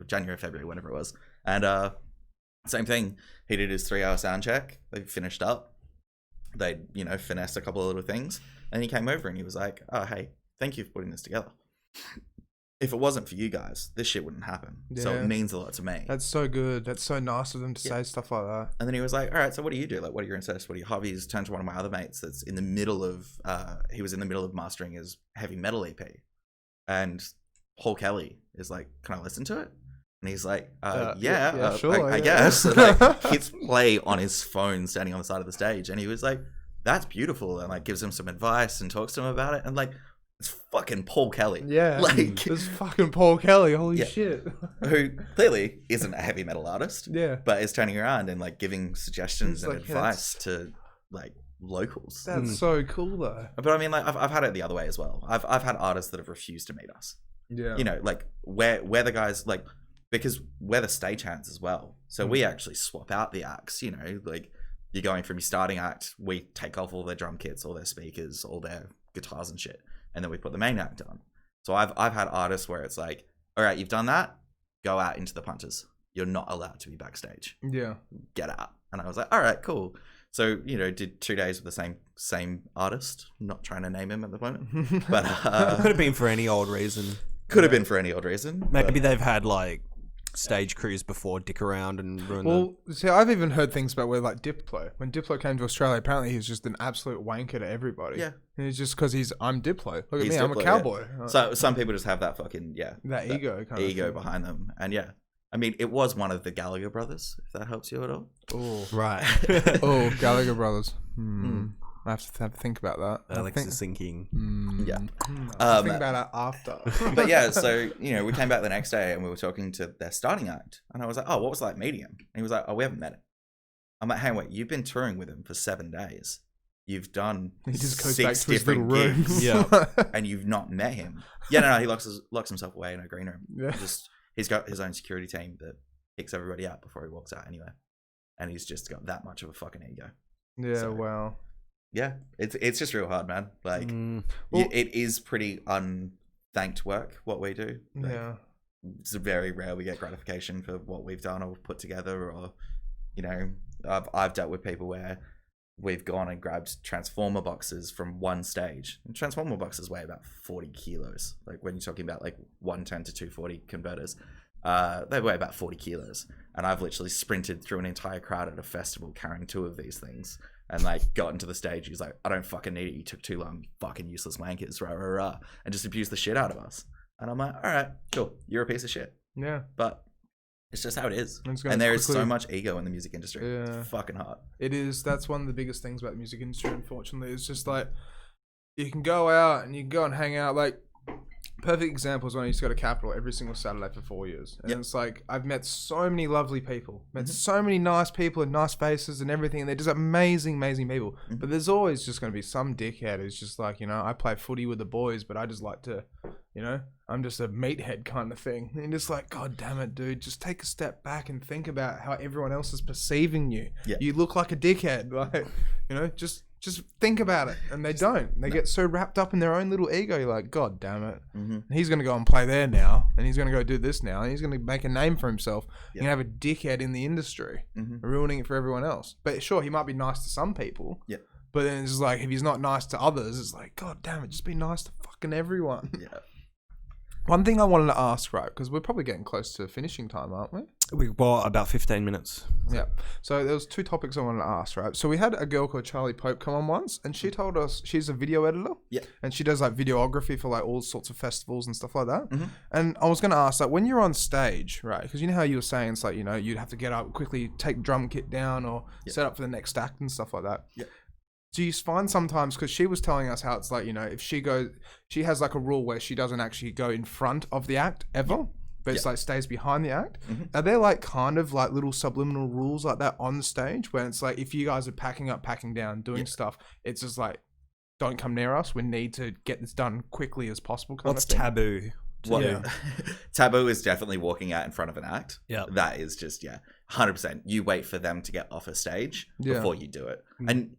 January, February, whenever it was. And same thing, he did his 3-hour sound check. They finished up. They, finessed a couple of little things. And he came over and he was like, oh, hey, thank you for putting this together. If it wasn't for you guys, this shit wouldn't happen. Yeah. So it means a lot to me. That's so good. That's so nice of them to say stuff like that. And then he was like, all right, so what do you do? Like, what are your interests? What are your hobbies? Turned to one of my other mates that's in the middle of, he was in the middle of mastering his heavy metal EP. And Paul Kelly is like, can I listen to it? And he's like, sure, I guess. And, like, hits play on his phone standing on the side of the stage. And he was like, that's beautiful. And like gives him some advice and talks to him about it. And like, it's fucking Paul Kelly. Yeah. Like, it's fucking Paul Kelly. Holy shit. Who clearly isn't a heavy metal artist. Yeah. But is turning around and like giving suggestions and advice to like locals. That's so cool though. But I mean, like I've had it the other way as well. I've had artists that have refused to meet us. Yeah. Like we're the guys, like, because we're the stagehands as well. So we actually swap out the acts, like you're going from your starting act, we take off all their drum kits, all their speakers, all their guitars and shit. And then we put the main act on. So I've had artists where it's like, all right, you've done that, go out into the punters. You're not allowed to be backstage. Yeah. Get out. And I was like, all right, cool. So, did 2 days with the same artist. Not trying to name him at the moment. But could have been for any old reason. Could have been for any old reason. Maybe they've had like stage crews before dick around and ruin see, I've even heard things about where like Diplo, when Diplo came to Australia, apparently he was just an absolute wanker to everybody. Yeah. And it's just because I'm Diplo. Look at me, Diplo, I'm a cowboy. Yeah. So some people just have that fucking, that ego kind of ego behind them. And yeah, I mean, it was one of the Gallagher brothers, if that helps you at all. Oh, right. Oh, Gallagher brothers. I have to think about that. Alex is thinking. Yeah. Think about it after. But yeah, so, we came back the next day and we were talking to their starting act. And I was like, oh, what was it like meeting him? And he was like, oh, we haven't met him. I'm like, hey, wait, you've been touring with him for 7 days. You've done he just goes 6 back to his different little room. gigs. Yeah. And you've not met him. Yeah, no, he locks himself away in a green room. Yeah. He's got his own security team that kicks everybody out before he walks out anyway. And he's just got that much of a fucking ego. Yeah, So, wow. Yeah, it's just real hard, man. Like, it is pretty unthanked work, what we do. Like, Yeah. It's very rare we get gratification for what we've done or put together, or, I've dealt with people where we've gone and grabbed transformer boxes from one stage. And transformer boxes weigh about 40 kilos. Like, when you're talking about like 110 to 240 converters, they weigh about 40 kilos. And I've literally sprinted through an entire crowd at a festival carrying 2 of these things. And like got into the stage, he's like, I don't fucking need it. You took too long, you fucking useless wankers, rah, rah, rah. And just abused the shit out of us. And I'm like, all right, cool. You're a piece of shit. Yeah. But it's just how it is. And there is so much ego in the music industry. Yeah. It's fucking hard. It is. That's one of the biggest things about the music industry, unfortunately. It's just like, you can go out and you can go and hang out. Like, perfect example is when I used to go to Capital every single Saturday for 4 years. And it's like, I've met so many lovely people, met so many nice people and nice faces and everything. And they're just amazing, amazing people. But there's always just going to be some dickhead who's just like, you know, I play footy with the boys, but I just like to, you know, I'm just a meathead kind of thing. And just like, God damn it, dude, just take a step back and think about how everyone else is perceiving you. Yeah. You look like a dickhead. Like, you know, just think about it. And they don't. They get so wrapped up in their own little ego. You're like, God damn it. He's going to go and play there now. And he's going to go do this now. And he's going to make a name for himself. You're going to have a dickhead in the industry, ruining it for everyone else. But sure, he might be nice to some people. Yeah. But then it's just like, if he's not nice to others, it's like, God damn it, just be nice to fucking everyone. Yeah. One thing I wanted to ask, right, because we're probably getting close to finishing time, aren't we? We've got about 15 minutes. Yeah. So there was 2 topics I wanted to ask, right? So we had a girl called Charlie Pope come on once, and she told us she's a video editor. Yeah. And she does like videography for like all sorts of festivals and stuff like that. And I was going to ask, like, when you're on stage, right, because you know how you were saying it's like, you know, you'd have to get up quickly, take drum kit down or set up for the next act and stuff like that. Yeah. Do you find sometimes, because she was telling us how it's like, you know, if she has like a rule where she doesn't actually go in front of the act ever, but it's like stays behind the act. Are there like kind of like little subliminal rules like that on the stage where it's like, if you guys are packing up, packing down, doing stuff, it's just like, don't come near us. We need to get this done quickly as possible. What's taboo? Taboo is definitely walking out in front of an act. Yeah. That is just, 100%. You wait for them to get off a stage before you do it. And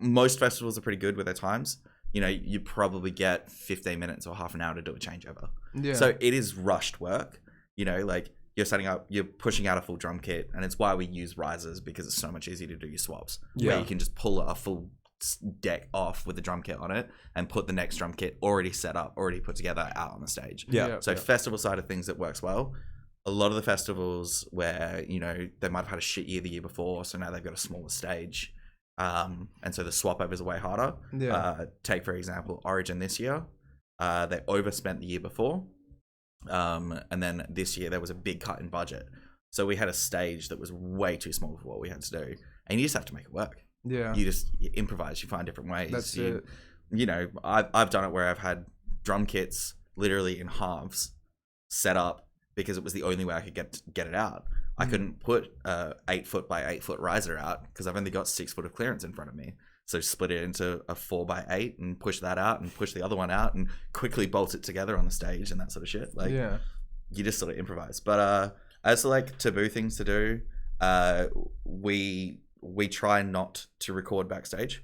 most festivals are pretty good with their times. You know, you probably get 15 minutes or half an hour to do a changeover. Yeah. So it is rushed work. You know, like you're setting up, you're pushing out a full drum kit, and it's why we use risers, because it's so much easier to do your swaps. Where you can just pull a full deck off with the drum kit on it and put the next drum kit already set up, already put together out on the stage. So festival side of things, it works well. A lot of the festivals where, you know, they might have had a shit year the year before, so now they've got a smaller stage. And so the swap overs are way harder. Take, for example, Origin this year. They overspent the year before. And then this year there was a big cut in budget. So we had a stage that was way too small for what we had to do. And you just have to make it work. Yeah. You improvise, you find different ways. That's it. You know, I've done it where I've had drum kits literally in halves set up because it was the only way I could get it out. I couldn't put a 8 foot by 8 foot riser out because I've only got 6 foot of clearance in front of me. So split it into a 4 by 8 and push that out and push the other one out and quickly bolt it together on the stage and that sort of shit. Like, you just sort of improvise. But as to like taboo things to do, we try not to record backstage,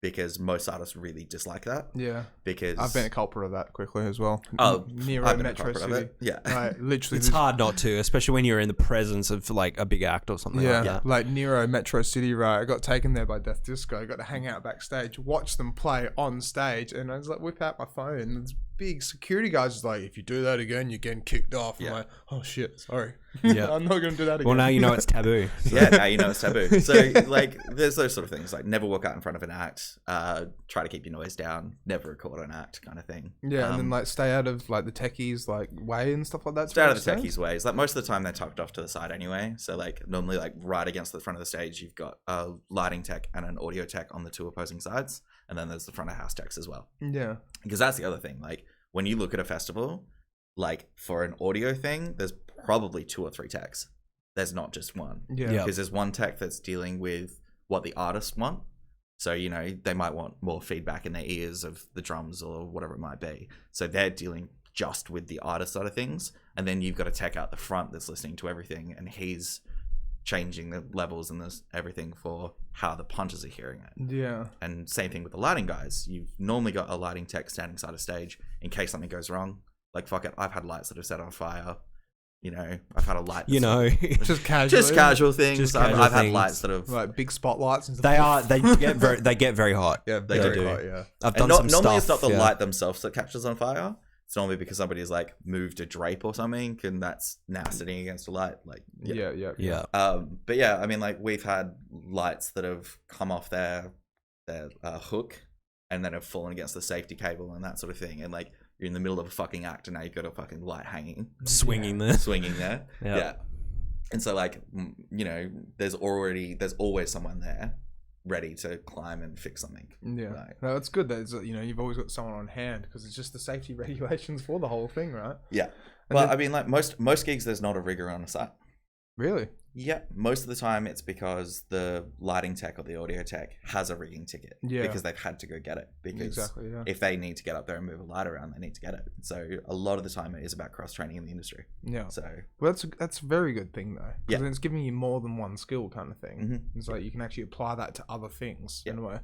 because most artists really dislike that. Yeah. Because I've been a culprit of that quickly as well. Oh, Nero Metro City. Yeah. Like, literally. It's hard not to, especially when you're in the presence of like a big act or something like that. Like Nero Metro City, right? I got taken there by Death Disco. I got to hang out backstage, watch them play on stage, and I was like, whip out my phone. And this big security guys is like, if you do that again, you're getting kicked off. I'm like, oh shit, sorry. Yeah. I'm not going to do that again. Well, now you know it's taboo. Now you know it's taboo. So like, there's those sort of things, like never walk out in front of an act, try to keep your noise down, never record an act kind of thing. Yeah. And then like stay out of like the techies like way and stuff like that. Stay out of the techies ways. Like most of the time they're tucked off to the side anyway. So like normally like right against the front of the stage, you've got a lighting tech and an audio tech on the 2 opposing sides. And then there's the front of house techs as well. Yeah. Because that's the other thing. Like when you look at a festival, like for an audio thing, there's probably 2 or 3 techs. There's not just one. Yeah. Because there's one tech that's dealing with what the artists want. So, you know, they might want more feedback in their ears of the drums or whatever it might be. So they're dealing just with the artist side of things. And then you've got a tech out the front that's listening to everything, and he's changing the levels and this everything for how the punters are hearing it. Yeah. And same thing with the lighting guys. You've normally got a lighting tech standing side of stage in case something goes wrong. Like, fuck it, I've had lights that have set on fire. You know, I've had a light. You know, just casual things. I've had lights that have like big spotlights and stuff. They get very hot. Yeah, they do. Hot, yeah. I've done some stuff. Normally, it's not the light themselves that catches on fire. It's normally because somebody's like moved a drape or something, and that's now sitting against a light. Like, yeah. But yeah, I mean, like we've had lights that have come off their hook and then have fallen against the safety cable and that sort of thing, and like. You're in the middle of a fucking act and now you've got a fucking light hanging. Swinging there. Yeah. And so like, you know, there's always someone there ready to climb and fix something. Yeah, Like, no, it's good that it's, you've always got someone on hand because it's just the safety regulations for the whole thing, right? yeah. And But then- I mean, like most gigs, there's not a rigger on the site. Really? Yeah, most of the time it's because the lighting tech or the audio tech has a rigging ticket. Yeah. Because they've had to go get it. Because Exactly. Yeah. if they need to get up there and move a light around, they need to get it. So a lot of the time it is about cross training in the industry. Yeah. So Well, that's a very good thing though, because Yeah. it's giving you more than one skill kind of thing. Mhm. It's like you can actually apply that to other things in Yeah. a way.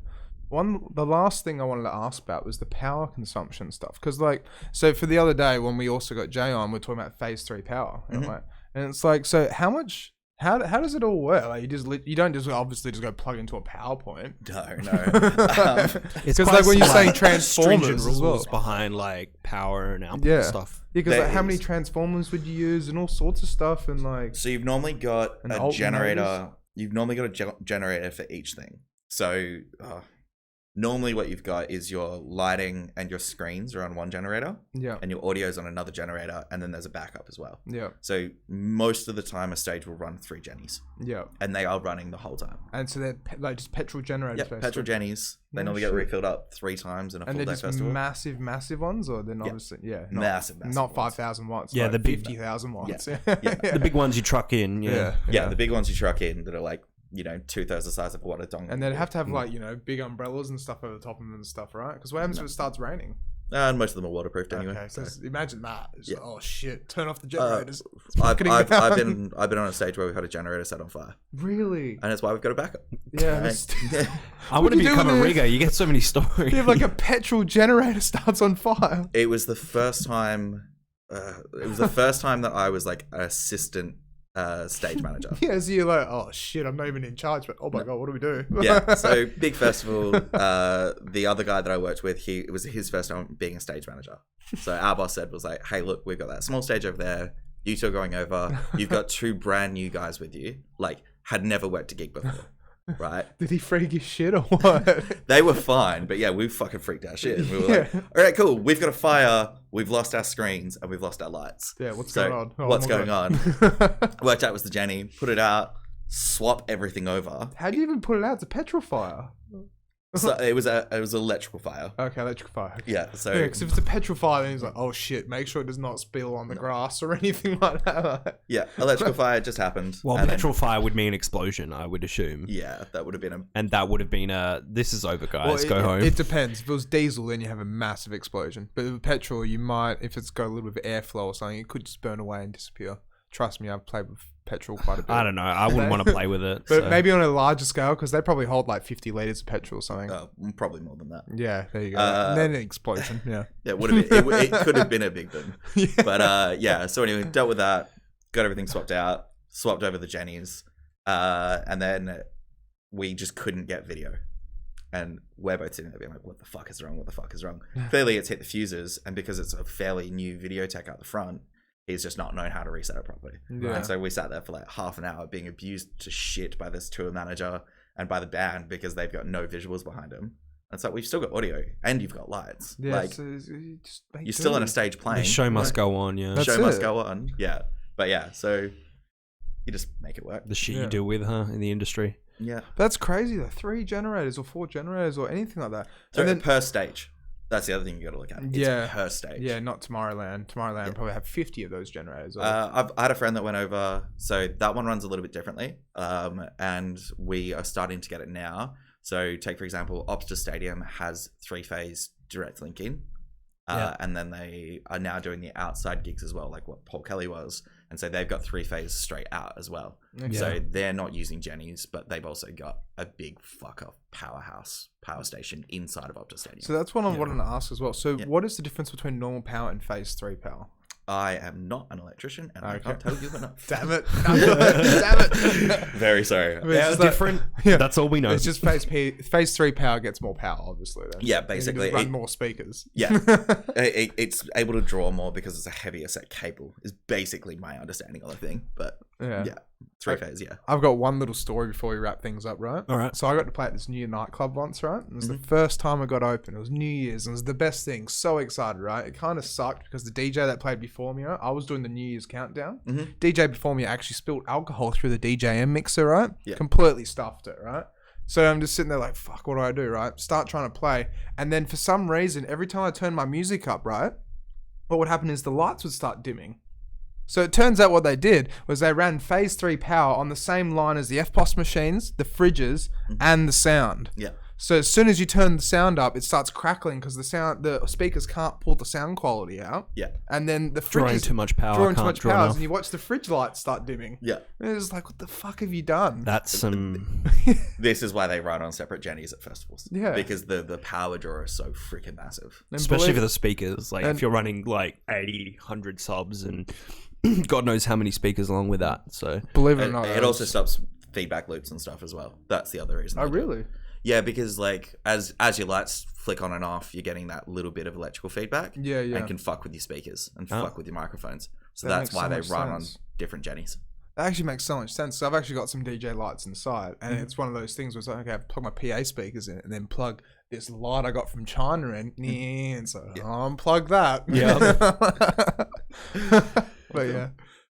The last thing I wanted to ask about was the power consumption stuff, because so for the other day when we also got Jay on, we're talking about phase 3 power, in a way. And it's like, so how does it all work? Like you don't just obviously just go plug into a PowerPoint. no. It's Because quite like when you're some, saying like, transformers stringent as well. rules behind like power and output Yeah. stuff. Yeah, because There like, how many is. transformers would you use and all sorts of stuff and like. So you've normally got And a alternators? generator. You've normally got a generator for each thing. So normally what you've got is your lighting and your screens are on one generator, Yeah. and your audio's on another generator, and then there's a backup as well. Yeah. So most of the time, a stage will run 3 Jennies, Yeah. and they are running the whole time. And so they're like just petrol generators. Yeah, basically. petrol Jennies. They No normally get shit. refilled up 3 times in a And full they're day just festival. massive ones, or they're not Yeah. obviously, not, Massive not ones. 5,000 watts. Yeah, like the big- 50,000 watts. Yeah. Yeah. The big ones you truck in. yeah, Yeah, the big ones you truck in that are like 2/3 the size of what a dong. And they'd have to have like big umbrellas and stuff over the top of them and stuff, right? Because what happens if it starts raining? And most of them are waterproofed anyway. Okay, so imagine that. It's Yeah. like, oh shit! Turn off the generators. I've fucking been on a stage where we've had a generator set on fire, Really? and that's why we've got a backup. Yeah. Right? I What want to do you do become a with it? rigger. You get so many stories. You have like a petrol generator starts on fire. It was the first time. It was the first time that I was like an assistant stage manager. Yeah, so you're like, oh shit, I'm not even in charge, but oh my god, what do we do? Yeah, so big festival. The other guy that I worked with, it was his first time being a stage manager. So our boss was like, hey, look, we've got that small stage over there. You two are going over. You've got 2 brand new guys with you, like had never worked a gig before, right? Did he freak his shit or what? They were fine, but yeah, we fucking freaked out shit. We were like, Yeah. all right, cool. We've got a fire. We've lost our screens and we've lost our lights. Yeah, what's So, going on? Oh what's my going God. on? Worked out it was the Jenny. Put it out. Swap everything over. How do you even put it out? It's a petrol fire. So it was an electrical fire. Okay, electric fire. Okay. Yeah. So Yeah, because if it's a petrol fire, then he's like, oh shit, make sure it does not spill on the grass or anything like that. yeah, electrical fire just happened. Well, and then- petrol fire would mean explosion, I would assume. yeah, that would have been a. And that would have been this is over, guys. Go home. It depends. If it was diesel, then you have a massive explosion. But with petrol, you might, if it's got a little bit of airflow or something, it could just burn away and disappear. Trust me, I've played with petrol quite a bit. I don't know. I wouldn't want to play with it. But so. maybe on a larger scale, because they probably hold like 50 liters of petrol or something. Probably more than that. Yeah, there you go. And then an explosion. Yeah. Yeah, it would have been. It could have been a big thing. Yeah. But yeah. So anyway, dealt with that. Got everything swapped out. Swapped over the Jennies, and then we just couldn't get video. And we're both sitting there being like, what the fuck is wrong? What the fuck is wrong? Clearly it's hit the fuses, and because it's a fairly new video tech out the front, he's just not known how to reset it properly. Yeah. And so we sat there for like half an hour being abused to shit by this tour manager and by the band because they've got no visuals behind them. And so we've still got audio and you've got lights. Yeah, like so you just make you're still on a do. stage playing. The show must Like, go on, yeah. That's show must it. go on. Yeah. But yeah, so you just make it work. The shit Yeah. you deal with, huh, in the industry. Yeah. That's crazy though. 3 generators or 4 generators or anything like that. So And then, per stage. That's the other thing you got to look at. It's Yeah. per stage. yeah, not Tomorrowland. Tomorrowland Yeah. probably have 50 of those generators. Or, I had a friend that went over, so that one runs a little bit differently, and we are starting to get it now. So take, for example, Optus Stadium has 3-phase direct linking, Yeah. and then they are now doing the outside gigs as well, like what Paul Kelly was. And so they've got 3-phase straight out as well. Okay. So they're not using Jennies, but they've also got a big fuck-off power station inside of Optus Stadium. So that's what I wanted to ask as well. So Yeah. what is the difference between normal power and phase 3 power? I am not an electrician, and I Okay. can't tell you enough. Damn it. Damn it. Very sorry. It's Yeah, just like- different. Yeah. That's all we know. It's just phase 3 power gets more power, obviously. Then. Yeah, You can basically, just run it- more speakers. Yeah. It's able to draw more because it's a heavier set cable, is basically my understanding of the thing. But Yeah. yeah, 3-phase, yeah. I've got one little story before we wrap things up, right? All right. So I got to play at this new nightclub once, right? It was Mm-hmm. the first time I got open. It was New Year's, and it was the best thing. So excited, right? It kind of sucked because the DJ that played before me, right? I was doing the New Year's countdown. DJ before me actually spilled alcohol through the DJM mixer, right? Yeah. Completely stuffed it, right? So I'm just sitting there like, fuck, what do I do, right? Start trying to play. And then for some reason, every time I turn my music up, right, what would happen is the lights would start dimming. So it turns out what they did was they ran phase 3 power on the same line as the FPOS machines, the fridges, and the sound. Yeah. So as soon as you turn the sound up, it starts crackling because the speakers can't pull the sound quality out. Yeah. And then the Drawing fridges too much power. drawing too can't much draw power, enough. and you watch the fridge lights start dimming. Yeah. And it's like, what the fuck have you done? That's some. This is why they run on separate jennies at festivals. Yeah. Because the power draw is so freaking massive. And Especially believe- for the speakers. Like, and- if you're running like 80, 100 subs and God knows how many speakers along with that. So, Believe it or It, not, it also stops feedback loops and stuff as well. That's the other reason. Oh, they do it. really? Yeah, because like as your lights flick on and off, you're getting that little bit of electrical feedback. Yeah, yeah. And can fuck with your speakers and Oh. fuck with your microphones. So That that's makes why so they much run sense. on different jennies. That actually makes so much sense. So I've actually got some DJ lights inside, and Mm-hmm. it's one of those things where it's like, okay, I plug my PA speakers in, and then plug this light I got from China in, and so I'll unplug that. But yeah.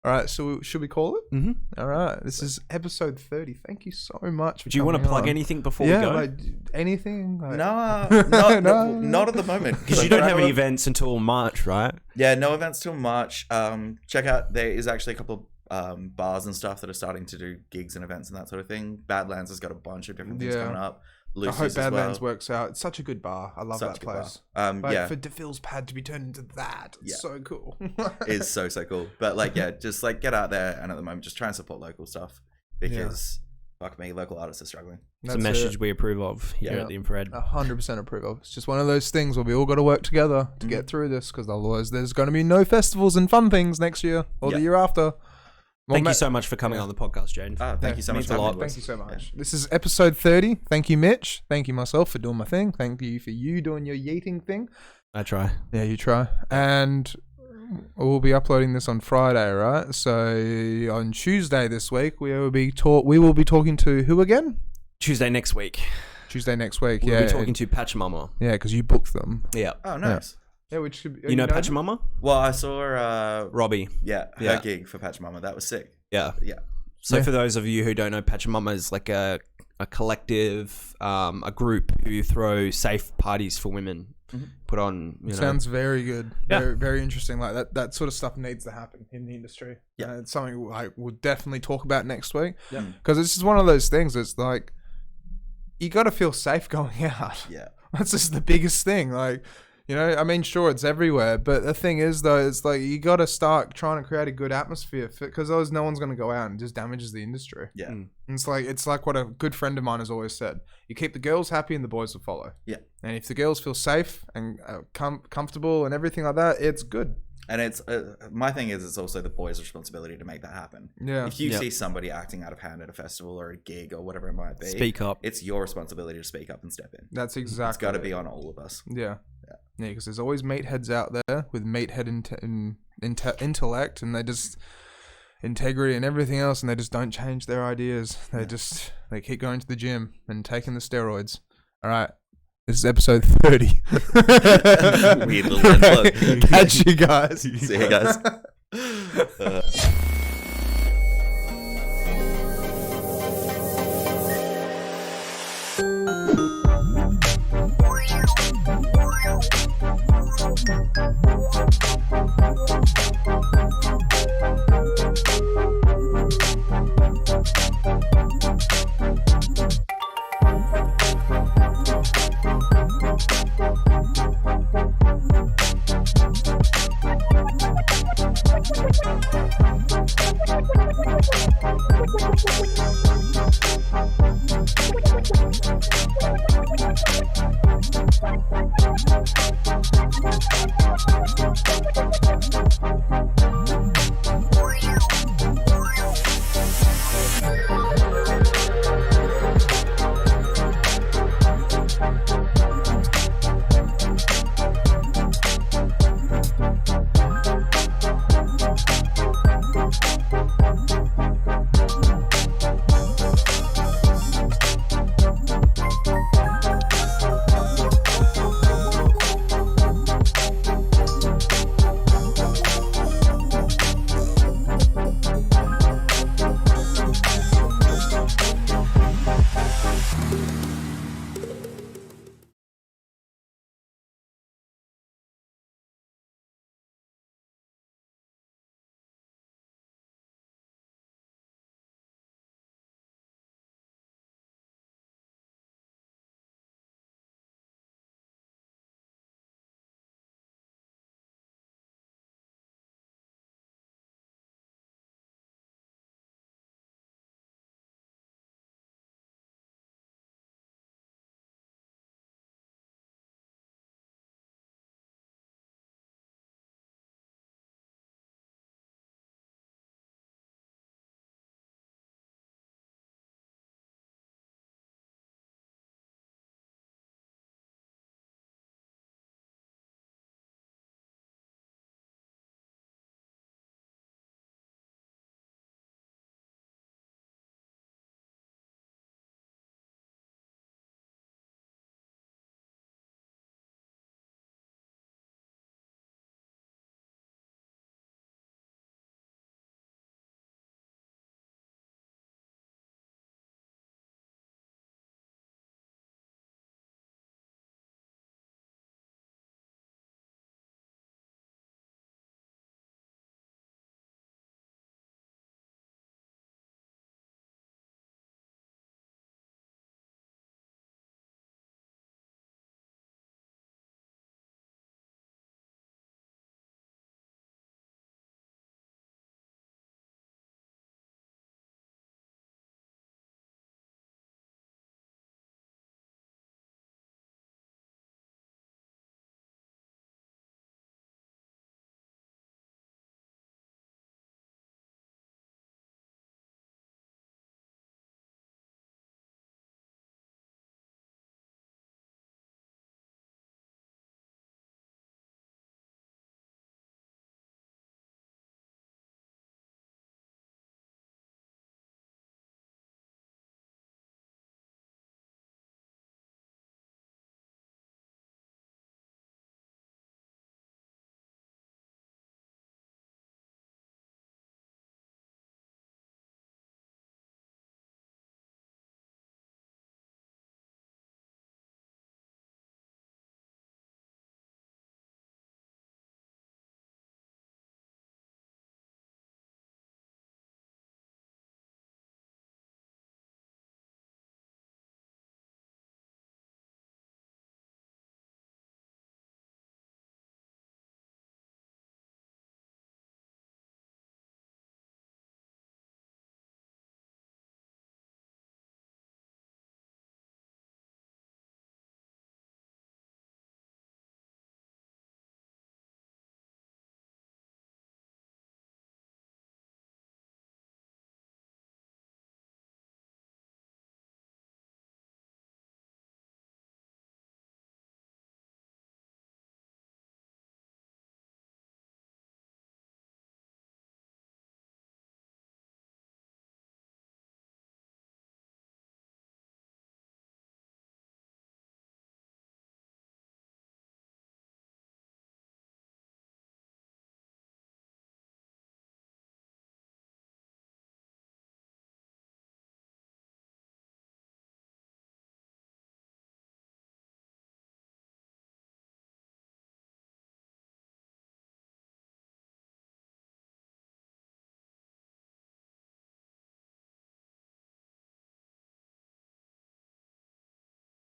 All right, so should we call it? mm-hmm. All right, this is episode 30. Thank you so much for Do you want to coming plug on. anything before Yeah, we go? like anything? Like, Not at the moment. Because you don't have any events until March, right? Yeah, no events till March. Check out, there is actually a couple of bars and stuff that are starting to do gigs and events and that sort of thing. Badlands has got a bunch of different things Yeah. coming up. I Lucy's hope as Badlands well. works out. It's such a good bar. I love Such that a good bar. place. Yeah, Like for DePhil's pad to be turned into that, it's Yeah. so cool. It's so cool. But like, yeah, just like get out there and at the moment just try and support local stuff because fuck me, local artists are struggling. It's a message we approve of here Yeah. at the Infra-Red. 100% approve of. It's just one of those things where we all got to work together to get through this, because otherwise there's going to be no festivals and fun things next year or the year after. Well, Thank you so much for coming on the podcast, Jayden. Thank you so much means for a lot. having me. Thank you so much. This is episode 30. Thank you, Mitch. Thank you, myself, for doing my thing. Thank you for you doing your yeeting thing. I try. Yeah, you try. And we'll be uploading this on Friday, right? So on Tuesday this week, we will be talking to who again? Tuesday next week. Tuesday next week. We'll yeah, be talking to Pachamama. yeah, because you booked them. Yeah. Oh, nice. Yeah, which should be, You know Pachamama? Well, I saw Robbie. her Yeah. gig for Pachamama. That was sick. Yeah. Yeah. So Yeah. for those of you who don't know, Pachamama is like a collective, a group who throw safe parties for women. Put on, you know. Sounds very good. Yeah. Very, very interesting. Like that sort of stuff needs to happen in the industry. Yeah. It's something I will definitely talk about next week. Yeah. Because it's just one of those things. It's like, you got to feel safe going out. Yeah. That's just the biggest thing. Like, you know, I mean, sure, it's everywhere, but the thing is, though, it's like you got to start trying to create a good atmosphere, because otherwise no one's going to go out, and it just damages the industry. Yeah. And it's like what a good friend of mine has always said: you keep the girls happy, and the boys will follow. Yeah. And if the girls feel safe and comfortable and everything like that, it's good. And it's my thing is it's also the boys' responsibility to make that happen. Yeah. If you Yep. see somebody acting out of hand at a festival or a gig or whatever it might be, Speak up. It's your responsibility to speak up and step in. That's exactly. It's got to be on all of us. Yeah. Yeah, because there's always meatheads out there with meathead intellect, and they just integrity and everything else, and they just don't change their ideas. They keep going to the gym and taking the steroids. All right, this is episode 30. Weird little unplug. Catch you guys. See you guys.